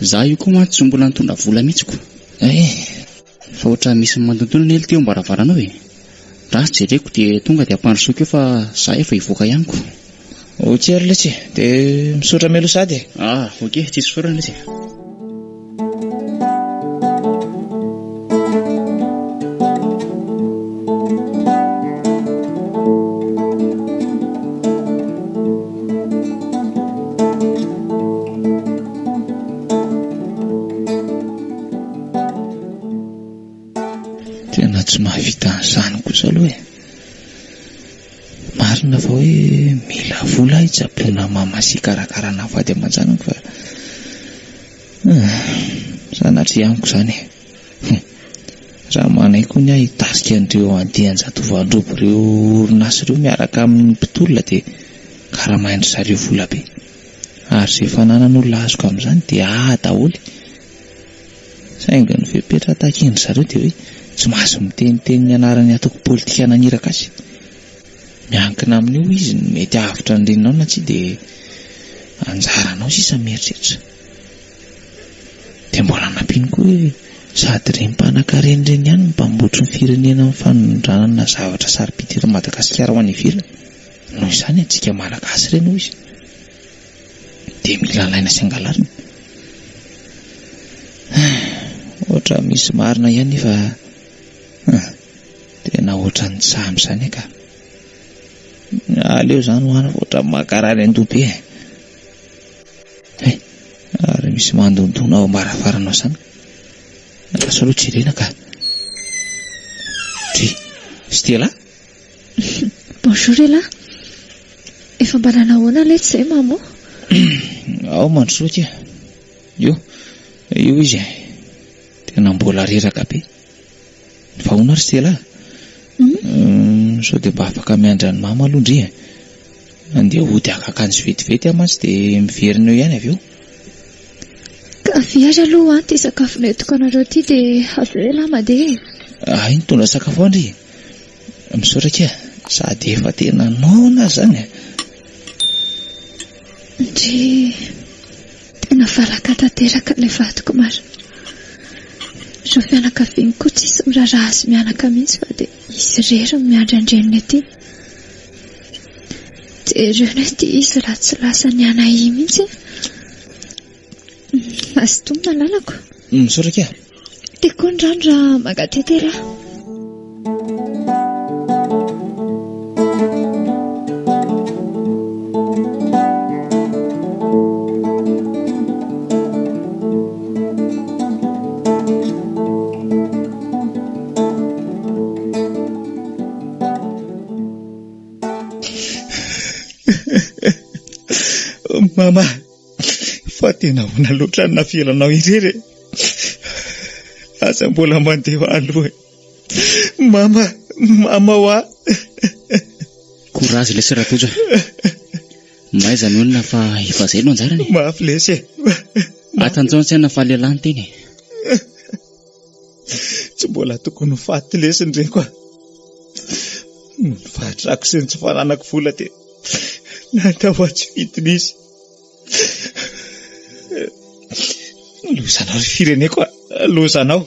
Za io koa mantsy mbola nitondra vola mihitsiko. Fa ohatra misy mandontona ny ely teo am-baravaranao e. Raha jereko dia tonga dia ampandrosoako eo fa za efa hivoaka ihaniko. Tsery lesy dia misaotra melo sady. Okey, tsisy sorana lesy. Tena tsy mahavita an'izany kosa aloha e. Marina fa hoe mila vola hitsaboana mama sy karakarana vady aman-janako fa sanatria amiko izany e. Raha manay koa ny ahy hitasika an'ireo andian-jatovo-androbo ireo orinasa ireo miaraka amin'ny mpitolona dia karaha mahandry zareo vola be. Ary izay fananan'olona azoko amin'izany dia daholo. Saingy ny fepetra takian'ny zareo dia hoe tsy mahazo miteniteny ny anarany atoko politika naniraka azy. Miankina amin'io izy ny mety avitra ny reninao na tsy dia anjaranao sisa mieritreritra. dia mbola nampiany koa hoe sady rem-panan-kareny ireny ihany mpamboatry ny firenena amin'ny fanondranana zavatra sarobidy eto Madagasikara ho any ivelany. Noho izany antsika malagasy ireny hoy izy dia mila alaina sy angalarina. Ohatra misy marina ihany nefa tena ohatra ny samy izany ka. Aleo izany hoana ohatra makarary an-dobe. Ary misy mandondona ao ambarafaranao izany. Lasa aloha jerena ka. Stella? Bonjour Ela. Efa mba nanahoana ilay tsy izay mamo? Ao mandrosoa tia. Io izy tena mbola reraka be. Fa hoana ry Stella? Sao dia mba afaka miandra ny mama aloha ndry. Andeha hody akakanjo vetivety mantsy dia miverina eo ihany avy eo. Ka viary aloha ty sakafo netiko anareo ty dia avy eo lama dia. Ay, nitondra sakafo andry. Misaotra kia, sady efa tena nona zany. Ndry tena valaka tanteraka ilay vadiko maro. Ireo fianakaviany koa tsisy miraharaha azy mianaka mihitsy fa dia izy rery miandrendreniny aty. Dia ireo nety izy raha tsy lasa ny anahy mihitsy. Mazotomy lalako. Misaotra kia. Dia koa ny rano raha mangatetera. Mama, fa tena hoana loatra ny nafilanao irery. Asa mbola mandeha aloha. Mama hoa. Courage lesy Ratoja. Maiza ny olona fa efa izay no anjarany. Mafy lesy. Atanjao tsaina fa lehilahy ny teny. Tsy mbola tokony faty lesy ny reny koa. Fatrako sy ny tsy fananako vola dia natao atsy fitiny izy. Lozanao ry fireneko lozanao.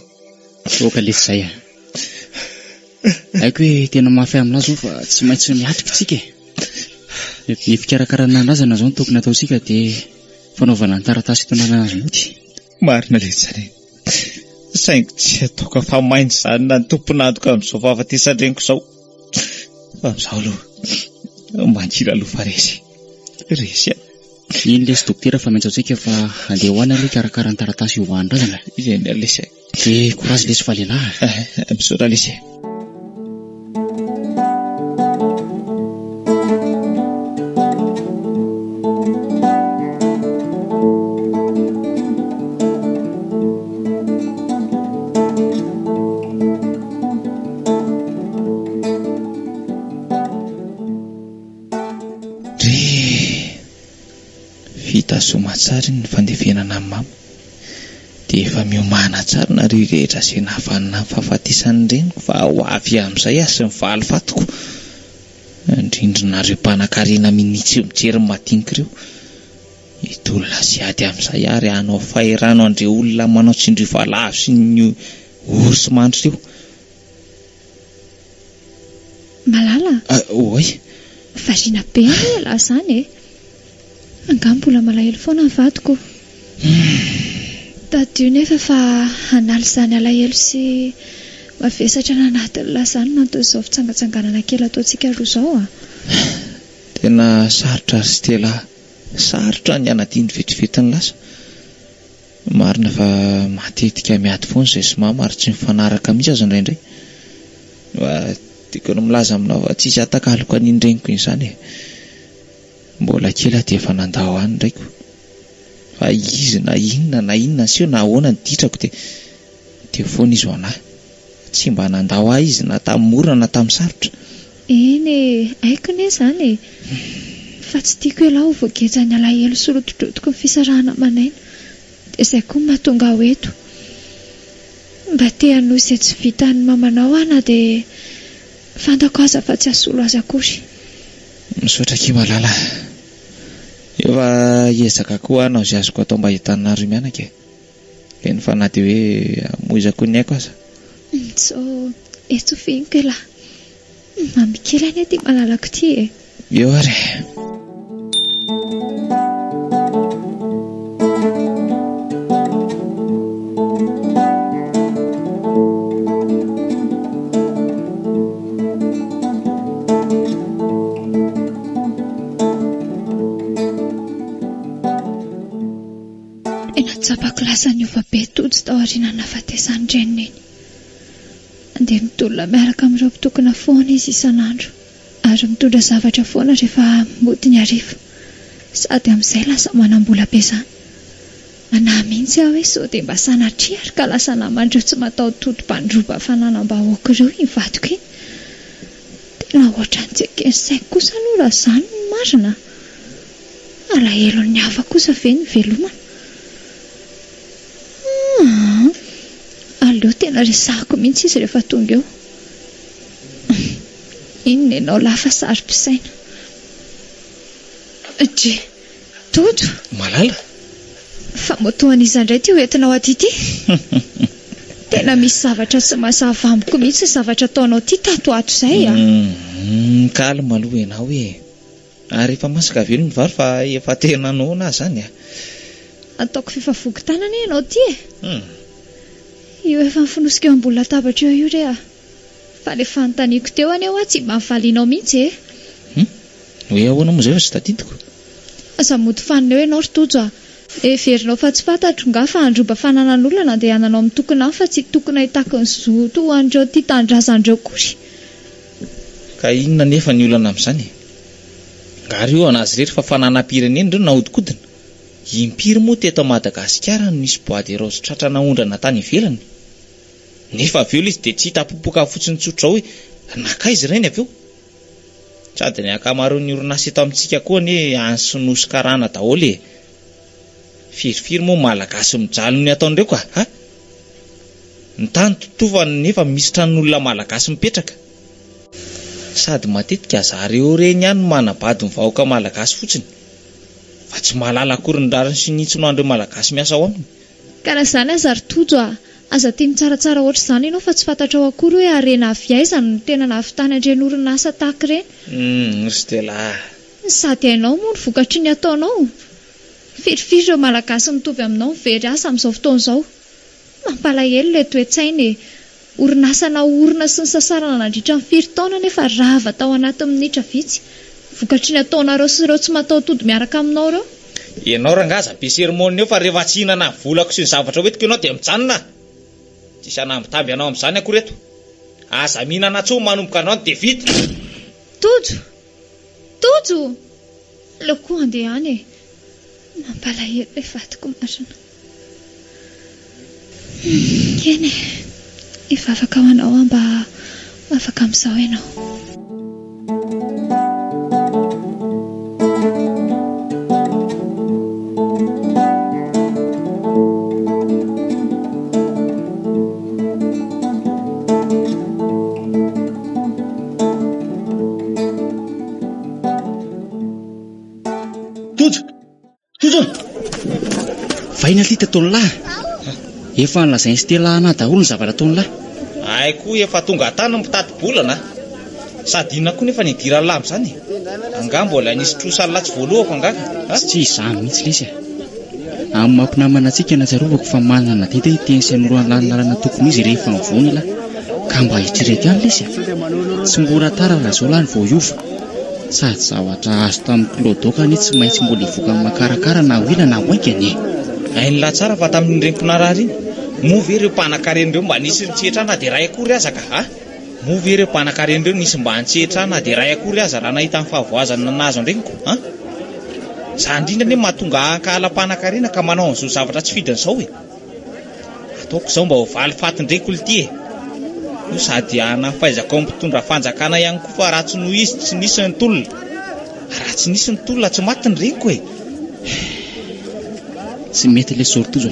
Oka lesy izay. Haiko hoe tena mafy aminazy io fa tsy maintsy miatrika tsika. Ny fikarakarana an'azana izao no tokony ataontsika dia fanaovana ny taratasy hitonana azy moty. Marina lesy izany. Saingy tsy ataoko fa mainy izany na ny tompon'antoka amin'izao fahafatesandreniko izao. Fa amin'izao aloha mankira aloha fa resy. Resy. Iny lesy dokotera fa maintsy antsika fa andeha hoana aloha karakara ny taratasy io hoan'razana. Izay lesy. Dia courage lesy fa lehilahy. Misaotra lesy. Vita somatsara ny fandevenana amin'ny mama dia efa miomana tsara na rehetra izay nahavanina amin'ny fahafatesany reniko fa ho avy amin'izay aho sy ny valy fatiko. Indrindrinareo mpanan-karena minitsy mijery madinika ireo. Ito olona sy ady amin'izay ary hanao fahirano andreo olona manao tsindry valavo sy ny orsy mandry ireo. Malala? Oy. Variana be lahy izany e. Angambola malahelo foana ny vadiko. Tadio nefa fa analy izany alahelo sy mavesatra nanatin'ny lasany natao izao fitsangatsanganana kely ataontsika roa izao a. Tena sarotra ry Stella. Sarotra ny anadiny vetivety ny lasa. Marina fa matetika miady foana izay sy mama ary tsy mifanaraka mihitsy azy indraindray. Tiako ny milaza aminao fa tsisy atakaloka an'indreniko izany e. Mbola kely dia efa nandao any ndraiko. Fa izy na inona sy eo na ahoana ny ditrako dia foana izy ho anahy. Tsy mba nandao ahy izy na tamin'ny morona na tamin'ny sarotra. Eny haiko ne izany e. Fa tsy tiako ela ho voagetsany alahelo sy rotodrotoko ny fisarahana manaina. Dia izay koa mahatonga ho eto. Mba te hanosy izay tsy vitan'ny mamanao ana dia fantako aza fa tsy hasolo aza akory. Misaotra kely Malala. Efa hiezaka koa anao izay azoko atao mba hitanareo mianaka e. Feno fanaty hoe amoizako ny aiko aza. So, eto finiko e lahy. Mamikely any ty malalako ty e. Eo ary. Tsapako lasa ny ova be tojo tao aoriana nafatesany reniny iny. Andeha mitolona miaraka amin'ireo mpitokona foana izy isan'andro, ary mitondra zavatra foana rehefa mody ny hariva. Sady amin'izay lasa manam-bola be izany. Manahy mihitsy aho hoe sao dia mba sanatria ary ka lasa namandreo tsy matao toto-pandroba fananam-bahoaka ireo iny vadiko iny. Tena ohatran'ny tsy ekeny saiko kosa aloha raha izany no marina. Alahelo ny hafa kosa ve ny velomana. Aleo tena resahako mihitsy izy rehefa tonga eo. Inona ianao lafa sary-pisaina? Dre, Toto. Malala? Fa moatoan'izy indray ty hoentinao aty ty. Tena misy zavatra tsy mazava amiko mihitsy zavatra ataonao ty tato ato izay a. Kalma aloha ianao e. Ary efa masaka velo ny vary fa efa tena noana zany a. Ataoko fifavoky tanana ianao ty e. Io efa mifinosika eo ambony latabatra eo io re a. Fa le fanontaniako teo any eo a tsy mba mivalianao mihitsy e. Hoe ahoana moa zay fa tsy tadidiko. Aza mody fanina eo ianao ry Tojo a. Everinao fa tsy fantatro nga fa androba fananan'olona nandehananao amin'ny tokona fa tsy tokona hitako ny zoto ho an'ireo tia tandrazandreo kory. Ka inona nefa ny olana amin'izany? Ngary io anazy rehetra fa fananam-pirenena ireo nahodinkodina. Impiry moa teto Madagasikara no nisy boady rose tratrana ondrana tany ivelany. Nefa aveo izy dia tsy hita popoka fotsiny tsotra hoe nakaizy ireny aveo. Sady ny akamaroan'ny orinasa eto amintsika koa ne ansonosy karana daholo e. Firifiry moa malagasy mijaly ny ataon'ireo ka ha? Ny tany totovany nefa misy tranon'olona malagasy mipetraka. Sady matetika zareo reny ihany manabady ny vahoaka malagasy fotsiny. Fa tsy mahalala akory ny rariny sy ny tsinoandreo malagasy miasa ao aminy. Karaha izany aza ry Tojo a. Aza tia mitsaratsara ohatr' izany ianao fa tsy fantatrao akory hoe harena avy aiza no tena nahavitany andreny orinasa tahaka ireny. Stella. Sady hainao moa ny vokatry ny ataonao. Firifiry ireo malagasy mitovy aminao mivery asa amin'izao fotoana izao. Mampalahelo ilay toe-tsaina e. Orinasa naorina sy ny sasarana nandritra ny 5 taona nefa rava tao anaty minitra vitsy. Vokatry ny ataonareo sy ireo tsy matao tody miaraka aminao ireo. Ianao rangaza be sermony eo fa rehefa tsy hihinana volako sy ny zavatra hoentiko ianao dia mijanona. Tsy sanambitamby ianao amin'izany akory eto. Aza mihinana tsoa manomboka anao dia vita. Tojo! Tojo! Loko andeha any e. Mampalahelo ilay vadiko marina. Eny e. Efa afaka ho anao mba afaka amin'izao ianao. Vaina ty tato lahy. Efa nolazainy Stella ana daholo ny zavatra ataony lahy. Aiko efa tonga tany mitady-bolana. Sady inona koa nefa nidira lamy zany. Anga mbola nisy trosallatsy voalohako angaka. Tsy izany mihitsy lesy a. Amin'ny mampinamana antsika najarovako fa manana teta iteny sy anoroany lalana tokony izy rehefa mivony lahy. Ka mba hitrereka any lesy a. Tsy mora tara raha zao lahy ny voaiova. Sady zavatra azo tamin'ny Clodoka ny tsy maintsy mbola hivoaka makarakara na hoila na hoaikany e. Hainy lahy tsara fa tamin'ny rem-ponarary iny. Movy ireo mpanan-karen'ireo mba nisy nitsehitrana dia ray akory aza ka ha? Movy ireo mpanan-karen'ireo nisy mba nitsehitrana dia ray akory aza raha nahita ny fahavoazana nazo andreniko ha? Za indrindra ne mahatonga ankahala-panan-karena ka manao an'izao zavatra tsy fidin'izao e. Ataoko izao mba ho valy fatin-dreko ity e. Io sady anafaizako mitondra fanjakana ihany koa fa raha tsy noho izy tsy nisy ny tolona. Raha tsy nisy ny tolona tsy maty ny reniko e. Tsy mety le sortozo.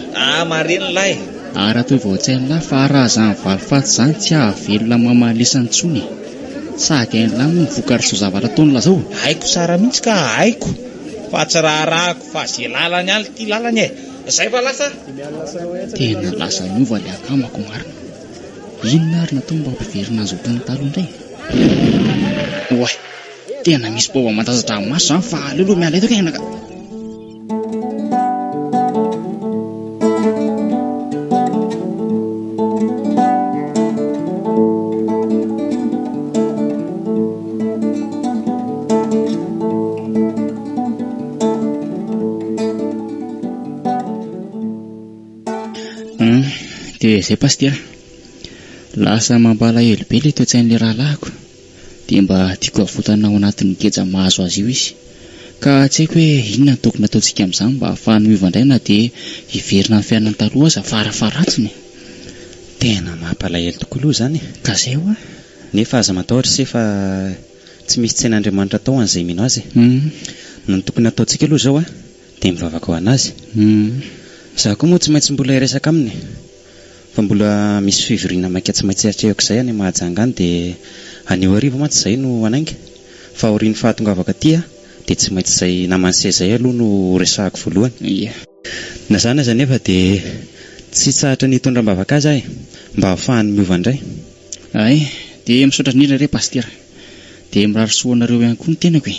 Mareny lahy. Raha toy voatsainy lahy fa raha zany valifaty zany tsy ahavelona mamalisany tsony. Sady hainy lahy moa mivokatra izao zavatra ataony lazao. Haiko tsara mihitsy ka haiko. Fa tsy raharahako fa zay lalany any ty lalany e. Zay fa lasa. Tena lasa miova ilay akamako marina. Inona ary natao mba hampiverina azy otany taloha indray? Oay, tena misy bova matazatra maso zany fa aleo miala eto kay naka. Dia izay pasitera, lasa mampalahelo be ilay toe-tsain'ilay rahalahiko, dia mba tiako havotana ao anatin'ny keja mahazo azy io izy. Ka tsy haiko hoe inona ny tokony ataontsika amin'izany mba ahafahany miova indray na dia hiverina amin'ny fiainany taloha aza farafaratsiny. Tena mampalahelo tokoa aloha zany. Ka zay ho nefa aza matahotra se fa tsy misy tsain'Andriamanitra tao an'izay mino azy. Ny tokony ataontsika aloha zao dia mivavaka ho anazy. Za koa moa tsy maintsy mbola hiresaka aminy, fa mbola misy fivoriana maika tsy maintsy atrehako izay any Mahajangany, dia anio hariva mantsy izay no anainga. Fa aorian'ny fahatongavaka aty dia tsy maintsy izay namanse izay aloha no resahako voalohany. Na zany aza nefa dia tsy tsahatra ny hitondram-bavaka azy ahy mba ahafahany miova indray. Ay, dia misaotra indrindra re pasitera, dia mirary soanareo ihany koa ny tenako.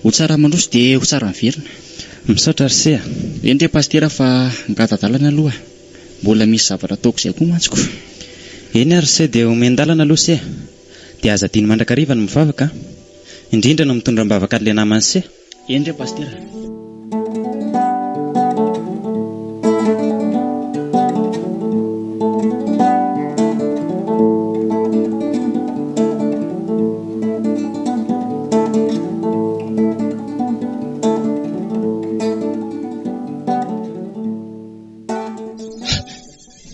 Ho tsara mandroso dia ho tsara miverina. Misaotra Arsea. Eny re pasitera fa ngatadalana aloha, mbola misy zavatra ataoko izay koa mantsiko. Eny Arsea dia omendalana aloha se, dia aza tiany mandrakariva ny mivavaka, indrindra no mitondram-bavaka an'ilay namany se. Eny re pasitera.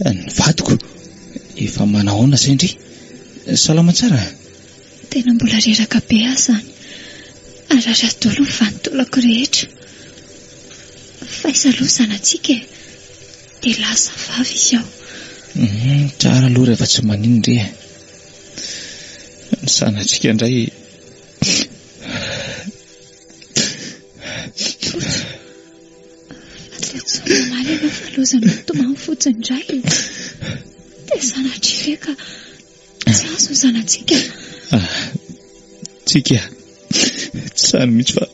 Ny vadiko efa manahoana sendry? Salama tsara? Tena mbola reraka be aho zany. Arara dolo ny vanitolako rehetra. Fa isaloha zanatsika dia lasa vavy izy aho. Tsara aloha rehefa tsy manino re. Ny zanatsika indray Maly ianao fa lozana tomany fotsiny indray. Dia zanatry ve ka tsy azo zanatsika? Tsika tsy sany mihitsy fa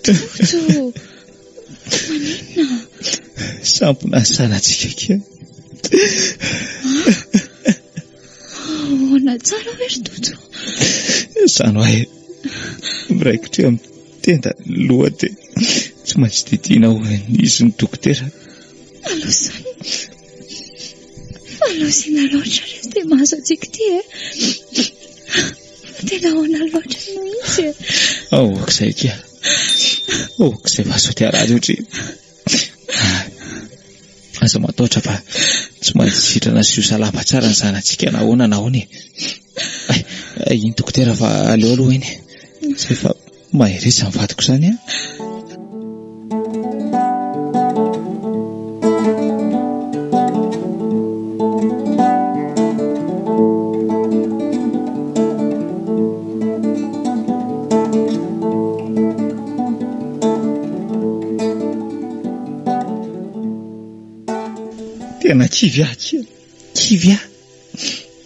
Tojo maninona? sampona zanatsika kia. Ahoana tsara hoe ry Tojo? Zany hoe miraikitra eo amin'ny tenda loha dia tsy maintsy didiana ho izy ny dokotera. Aloha izany falosina loatra re dia mahazo antsika ity fa tena ahoana loatra no izy Okizay kia. Okizay vahasotia raha ohatry. Aza matahotra fa tsy maintsy sitrana sy ho salama tsara ny zanatsika nahoana nahoana. Iny dokotera fa aleo aloha iny. Zay fa mahiretsy ny vadiko izany tena kivy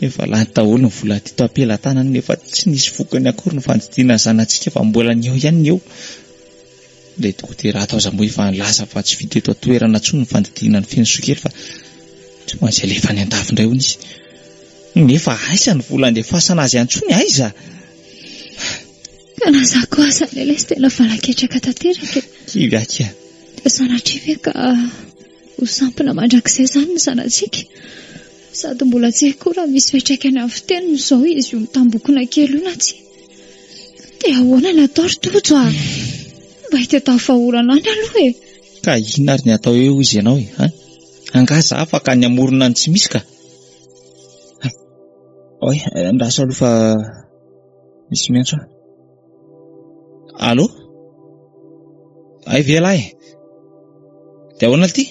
efa lany daholo ny vola tito ampelantanany nefa tsy nisy vokany akory ny fandidiana zanatsika fa mbola ny eo ihany ny eo. Ilay dokotera atao zambo efa nylasa fa tsy vita eto atoerana intsony ny fandidiana ny feno sokely fa tsy maintsy alefa any an-dafy indray hono izy. Nefa aiza ny vola andefasana azy antsony aiza? Ka nazako aza ny ilay sy tena valaketraka tanteraka. Kivy akia. Dia zanatry ve ka ho sampona mandrakizay izany ny zanatsika? Sady mbola tsy haiko raha misy fiantraikany amin'ny fiteniny izao izy io mitambokona kely io na tsy. Dia ahoana ny atao ry Tojo mba hitetafahorana any aloha Ka inona ary ny atao eo izy ianao angaza afaka ny amorona ny tsy misy ka. Oy, ndraso aloha fa misy miantso. Allo? Ay vela dia ahoana ity?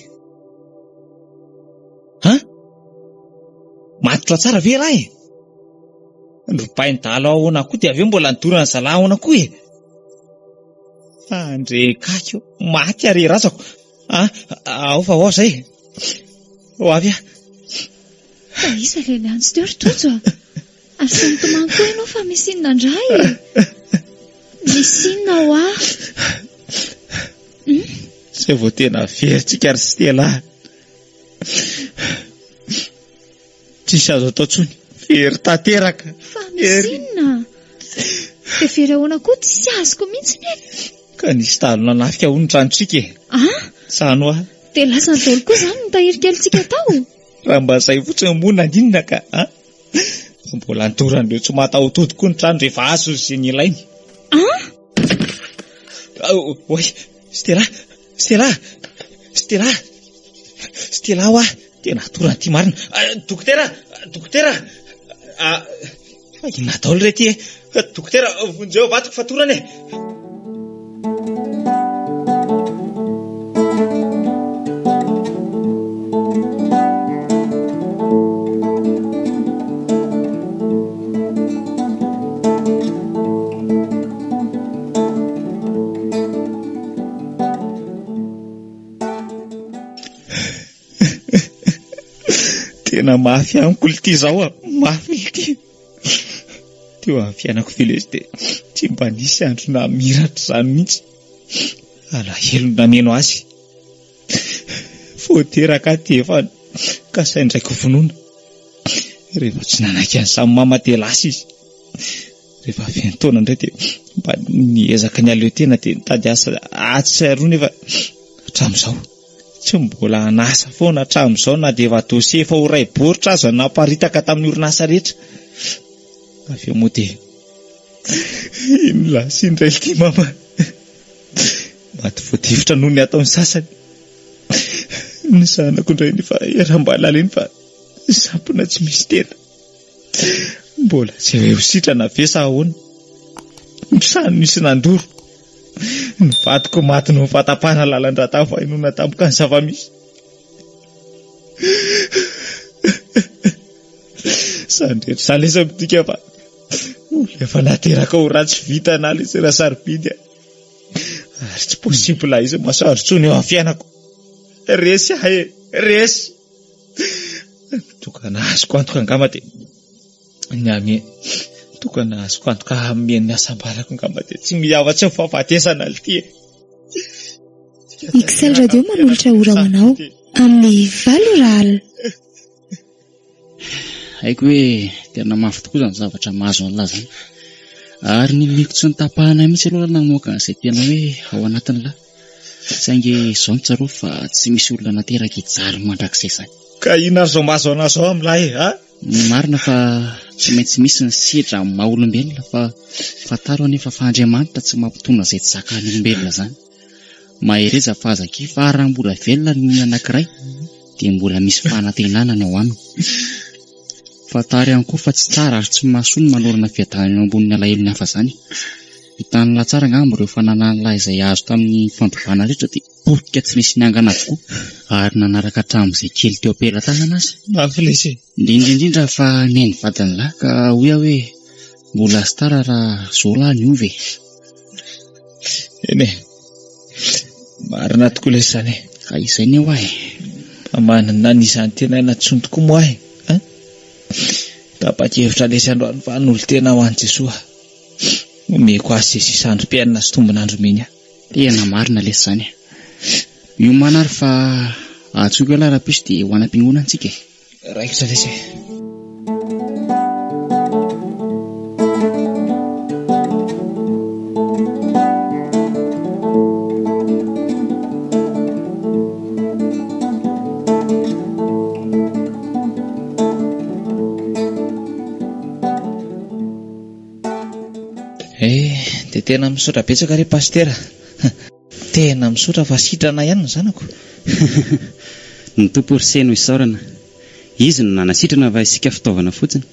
Matotra tsara ve raha Lopainy dalo ahoana koa dia aveo mbola nidorana zala ahoana koa Andre kakio maty ary razako. Ao fa ao zay. Ho avy Isa lely antsy teo ry tojo Ary sy mitomany koa ianao fa misy inona indray Misy inona ho Zay vao tena veritsika ry Stella. Tsisy azo atao tsony. Very tanteraka. Fa misy inona Dia very ahoana koa tsisy azoko mihitsy ny Ka nisy talona nafika ho ny tranotsika Sano Dia lasa ny daholo koa izany nitahiry kelintsika tao Raha mba izay fotsiny monina indinona ka mbola nitoran'ireo tsy matahotodo koa ny trano rehefa azo sy ny ilainy. Oy, Stella ho tena torany ty marina. Dokotera inona daholo rety dokotera vonjeo vatoko fa torany tena mafy amiko ity zao mafy ity. Teo amin'ny fiainako vilesy dia tsy mba nisy andro na miratra izany mihitsy. Alahelo nameno azy. Foteraka efa kasay ndraiky vonoina. Rehefa tsy nanaiky an'izany mama dia lasa izy. Rehefa avy ny taona indray dia mba niezaka ny aleo tena dia nitady asa atsy nefa hatramin'izao tsy mbola anasa foana hatramin'izao na dia efa dosie efa ho ray baoritra azo naparitaka tamin'ny orinasa rehetra. Avy eo moa dia iny lasa indray ity mama. Maty voadifitra noho ny ataon'ny sasany. Ny zanako indray nefa eram-balala iny fa sampona tsy misy tena. Mbola tsy hoe ho sitrana ve sa ahoana. Ny trano nisy nandoro. Ny vadiko maty no fatapana lalan-drata fa inona tampoka ny zava-misy. Sandretra salesa mitika fa efa nateraka ho ratsy vita na le sera sarobidy ary tsy possible izy masarotsony eo amin'ny fiainako. Resy tokana azoko antoka angamba dia nyame tokana azoko antoka amin'ny asambarako angamba dia tsy miavatsy eo fahafatesana ity. XL Radio manolotra ora hoanao amin'ny Valoral. Haiko hoe tena mafy tokoa izany zavatra mahazo an'la zany. Ary ny miko tsy nitapahana mihitsy aloha namoaka an'izay tena hoe ao anatin'la. Saingy izao ny tsaro fa tsy misy olona nateraka hijary mandrakizay izany. Ka ina zao mahazo an'azy ao amin'ilay Marina fa tsy maintsy misy ny sedra amin'ny maha-olombelona fa fataro anefa fa Andriamanitra tsy mampitona izay tsy zakan'ny olombelona izany. Mahereza fa azaky fa raha mbola velona ny olona anankiray dia mbola misy fanantenana ao aminy. Fataro ihany koa fa tsy tsara ary tsy mahasoa ny manorana fiadanana eo ambonin'ny alahelo ny hafa izany. Hitan'ny latsara angamba ireo fananan'lahy izay azo tamin'ny fandrovana rehetra dia porika tsy misy niangana avokoa ary nanaraka hatramin'izay kely teo am-pelantanana azy. Mafilesy. Indrindra fa neny vadiny lahy ka hoe mbola sy tara raha zao lahy ny ovy. Eny marina tokoa ilay izany. Ka izay ny ho ahy. Manana n'izany tena natsony tokoa moa ahy. Tapa-kevitra lesy androany fa n'olo tena ho an'i Jesoa. Omeko azy izay sisandrom-piainana sy tombon'andro mihiny. Tena marina lesy izany. Io manary fa atsoika lahy raha-pisy dia ho anam-piangonana antsika. Raikitra lesy. Dia tena misaotra betsaka ry pastera. Tena misaotra fa sitrana ihany ny zanako. Ny tompo Orseno isaorana. Izy no nanasitrana va isika fitaovana fotsiny.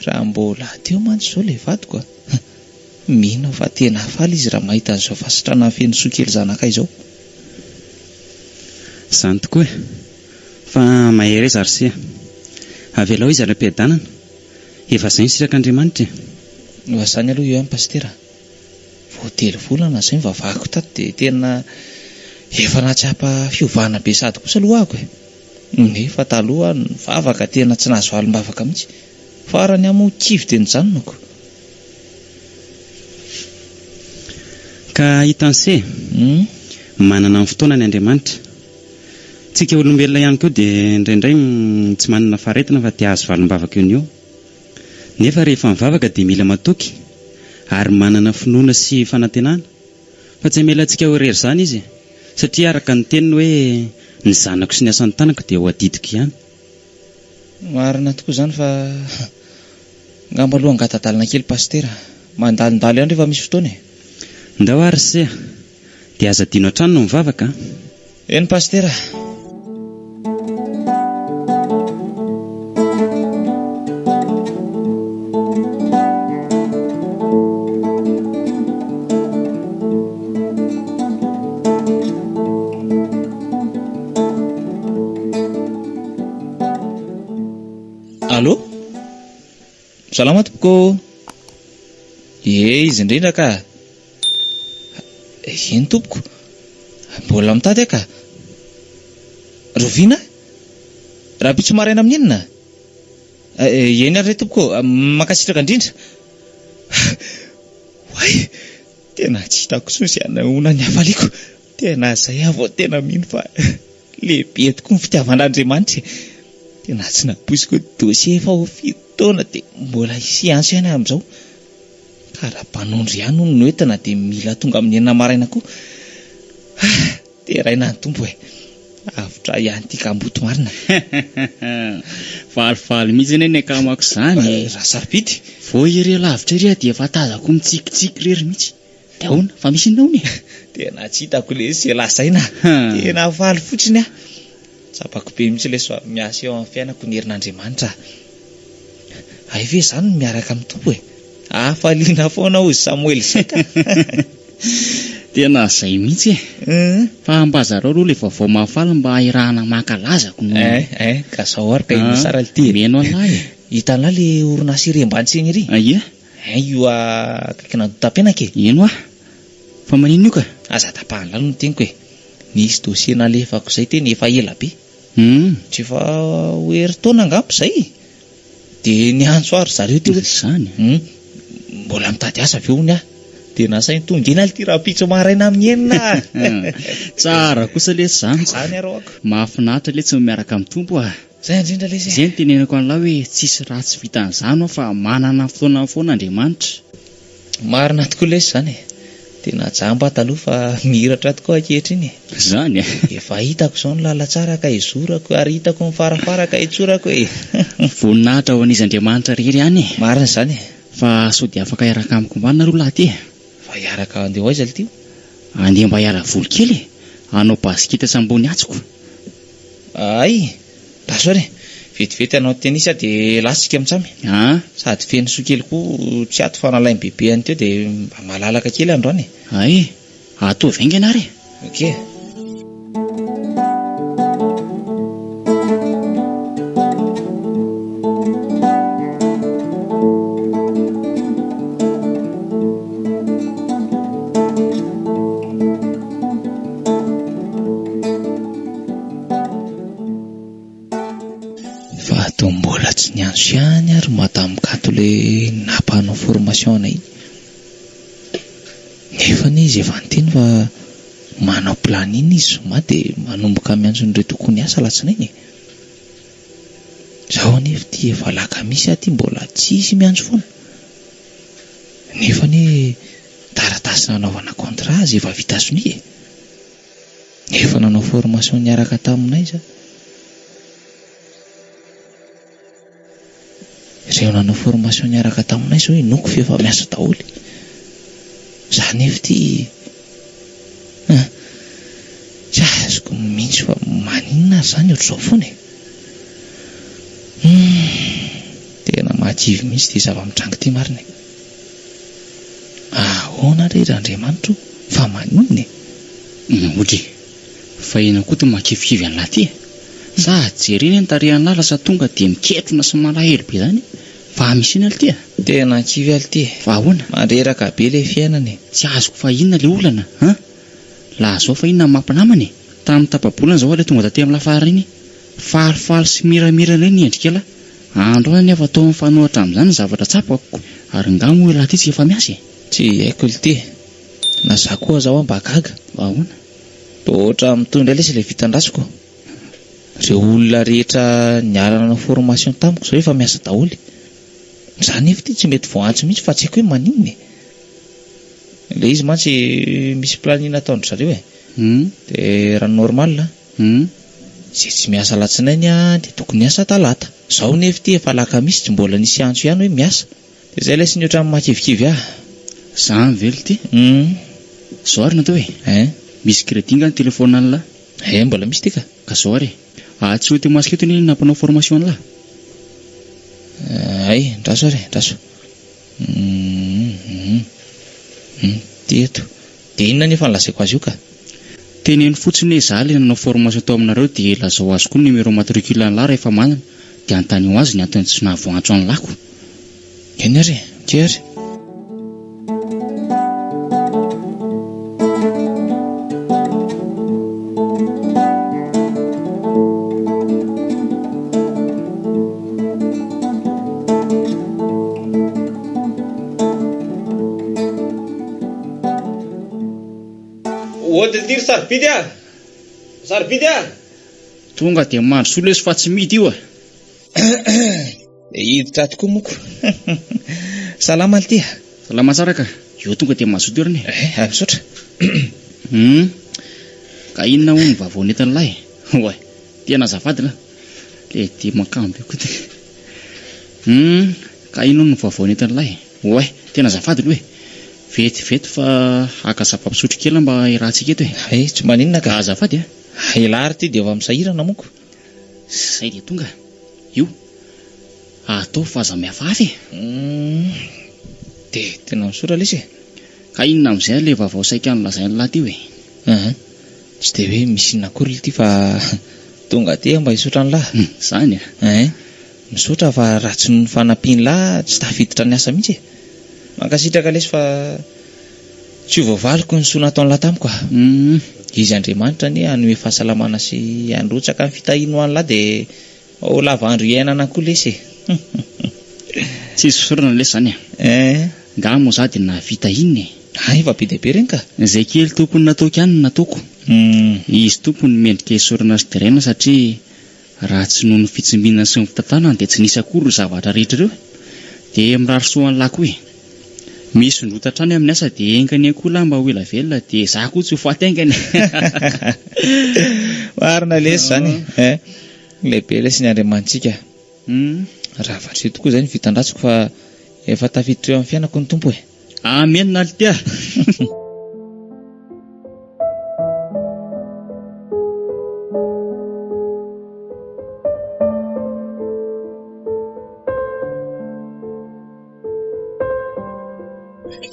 Raha mbola teo mantsy izao ilay vadiko. Mino fa tena hafaly izy raha mahita an'izao fasitrana feno soa kely zanaka izao. Izany tokoa fa mahereza Arsia. Avela ho izy ara-piadanana. Efa izay ny sirak'Andriamanitra. Ho azany aloha io pastera. Voatelo volana izay mivavahako tato dia tena Efa natsapa fiovana be sady kosa aloha ako nefa taloha ny vavaka tena tsy nahazo valim-bavaka mihitsy. Farany amo kivy teny janonako. Ka hitanse manana ny fotoana ny Andriamanitra. Tsika olombelona ihany koa dia indraindray tsy manana faharetana fa te hahazo valim-bavaka eo. Nefa rehefa mivavaka dia mila matoky ary manana finoana sy fanantenana. Fa tsy mila antsika ho irery izany izy, satria araka ny teniny hoe ny zanako sy ny asan'ny tanako dia ho adidiko ihany. Marina tokoa izany fa ngamba aloha angatadalina kely pastera. Mandalindalo ihany rehefa misy fotoana. Ndao ary se dia aza dino an-trano no mivavaka. Eny pastera. Allô? Salama tompoko. Izy indrindra ka. Iny tompoko. Mbola mitady ka. Rovina? Raha pitso maraina amin'ny inona? Eny ary tompoko, makasitraka indrindra. Way, tena tsy hitako sosy anaona ny hafaliko. Tena zay avao tena mino fa lehibe tokoa ny fitiavan'Andriamanitra. Tena tsy napoisiko dosie efa ho fitoana dia mbola isianso ihany amin'izao. Ka raha mpanondro ihany no noentana dia mila tonga amin'ny enina maraina koa. Teraina ny tompo e. Avotra ihany tia kamboto marina. Falifaly mihitsy ny akamako izany. Raha sarobidy. Vao iry lavitra iry dia efa tazako mitsikitsiky rery mihitsy. Dia ahoana, fa misy inona hono e? Tena tsy hitako ilay izay lazaina. Tena faly fotsiny aho. Tsapako be mihitsy ilay soa miasa eo amin'ny fiainako ny herin'Andriamanitra. Ay ve izany no miaraka amin'ny tompo e? Afaliana foana hozy Samuel saka. Tena izay mihitsy e. Fa ambazarao aloha ilay vaovao mahafaly mba ahirahana makalazako no. Ka zao ary ka ino sara ity. Meno an'lahy e. Hitanao ilay orinasa irem-bantsiny iry. Aia? Io akaikina dotam-penaka e. Ino ah? Fa manino io ka? Aza tapahana lalo no teniko e. Nisy dosie nalefako izay teny efa ela be. Tsy efa ho herintaona angamba izay. Dia niantso ary zareo teo hoe izany. Mbola mitady asa ve hono aho. Dia nasainy tonga eny ity raha pitso maraina amin'ny enina. Tsara kosa le izany. Izany arao ako. Mahafinaritra le tsy miaraka amin'ny tompo ah. Izay indrindra le izay. Izay no tenenako an'lahy hoe tsisy raha tsy vitan'izany fa manana fotoana foana Andriamanitra. Marina tokoa le izany. Tena jamba taloha fa mihiratra tokoa ankehitriny. Izany ah. Efa hitako izao ny lalatsara ka izorako ary hitako ny farafara ka itsorako e. Voninahitra ho an'izy Andriamanitra rery ihany. Marina izany. Fa sao dia afaka hiaraka amiko mba nareo lahy ty. Fa hiaraka andeha aiza le tio? Andeha mba hiara voly kely. Hanao basikety sambony atsiko. Ay, lasoare. Vetivety anao tenisa dia lasitsika mitsamy. Sady feno soa kely koa tsy ato fanalainy bebe any teo dia mba malalaka kely androany. Ay, ato vaingana ary. Okay. Mbola tsy nianso ihany ary matamikato ilay nampahanao formation anay. Nefa izy efa niteny fa manao plan iny izy zoma dia manomboka miantso n'ireo tokony asa latsinainy. Zaho anefa ty efa alakamisy aty mbola tsisy miantso foana. Nefa taratasy nanaovana contrat azy efa vita sonia e. Nefa nanao formation niaraka taminay za. Ireo nanao formation niaraka taminay zao inoko fa efa miasa daholo. Za nefa ty tsy azoko mihitsy fa maninona ary zany ohatr'izao foana e. Tena mahakivy mihitsy ty zava-mitrango ty marina e. Ahoana rery Andriamanitra fa maninona e. Odry, fa ina koa ty mahakivikivy an'lahy ty. Za jerena ny tarehan'lahy lasa tonga dia miketrona sy malahelo be zany. Fa misy ina ty. Tena kivy aly ty. Fa ahoana? Mandreraka be le fiainana. Tsy azoko fa inona le olana, Laha zao fa inona mampinamany? Tamin'ny tapabolana zao ilay tonga taty amin'ny lafara iny. Falifaly sy miramirana iny endrika ela. Andro any afa atao mifanohatra amin'izany ny zavatra tsapako. Ary ngamo hoe laha ty tsy efa miasa. Tsy haiko ilty. Na za koa zaho mba gaga. Ahoana? Ohatra mitondra lesy ilay vitan-dratsiko. Ireo olona rehetra niarana formation tamiko zao efa miasa daholo. Izany efa ty tsy mety voanjo mihitsy fa tsy haiko hoe maninona. Ilay izy mantsy misy planina ataondry zareo e. Dia raha normal izay tsy miasa alatsinainy dia tokony miasa talata. Zaho nefa ty efa alakamisy tsy mbola nisy antso ihany hoe miasa. Dia izay lesy ny ohatran'ny mahakivikivy aho. Zany velo ty. Zao ary natao hoe misy crédit nga ny téléphone any lahy. Mbola misy ty ka. Ka zao ary. Tsy ho teo masika eto ny nampanao formation lahy. Ndraso ary, ndraso. Ty eto. Dia inona nefa nilazaiko azy io ka? Teneno fotsiny hoe zaho ilay nanao formation tao aminareo dia lazao azy koa ny numéro matricule any lahy rehefa manana. Dia antany ho azy ny antony tsy nahavoantso any lahiko. Eny ary, ty ary. Ohatrany tiry sarobidy ah. Sarobidy ah. Tonga dia mandro soa lesy fa tsy midy io Hiditra tokoa moko. Salama alty. Salama tsara ka. Io tonga dia mazoto erany. Misaotra. Ka inona hono vavao netany lahy? Oay, tena azafady lahy. Le dia makamby koa ty. Ka inona hono vavao netany lahy? Oay, tena azafady loha. Vetivety fa haka zava-pisotro kely mba irahantsika eto e. Tsy maninona ka. Azafady a. Ilary ty dia avy misahirana moko. Zay dia tonga. Io atao faza miafafy. Dia tena misora lesy. Ka inona amin'izay ilay vavao saika nolazainy lahy ty hoe? Tsy dia hoe misy inona akory ity fa tonga ty mba hisotra ny lahy. Zany a. Misotra fa raha tsy ny fanampiany lahy tsy tafiditra ny asa mihitsy. Mankasitraka lesy fa tsy ho voavaliko ny soa nataony lahy tamiko. Izy Andriamanitra ny hanome fahasalamana sy handrotsaka ny fitahiany ho any lahy dia ho lava andro iainana koa lesy. Tsy sosorana lesy zany a. Ngamo za dia nahavita inona e. Efa be dia be reny ka. Izay kely tompony nataoko ihany no nataoko. Izy tompony mendrika hisorana sy direna satria raha tsy noho ny fitsimbiana sy ny fitantanana dia tsy nisy akory ny zavatra rehetra ireo. Dia mirary soa ny lahy koa e. Misy ndrota trany amin'ny asa dia engany akoho lahy mba ho ela velona dia za koa tsy ho faty-aingany. Marina lesy zany. Lehibe lesy ny Andriamanitsika. Raha vatry tokoa izay ny vitan-dratsiko fa efa tafiditra eo amin'ny fiainako ny tompo e. Amen nality.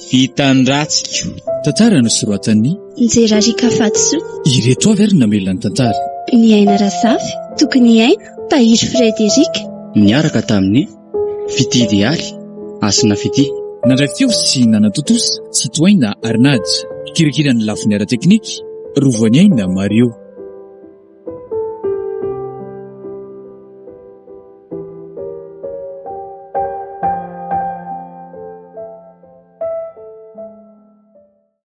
Vitan-dratsiko. Tantara no soroatan'ny Njerarika Fatisoa. Ireto avy ary namelona ny tantara. Ny aina Rasafy, tokony aina Tahiry Frederika. Niaraka tamin'ny Fity Idéaly, Asina Fity. Nandraiky teo sy nanatotosa Citoaina Arnady, kirakirany lafiny ara teknika Rovaniaina Mario.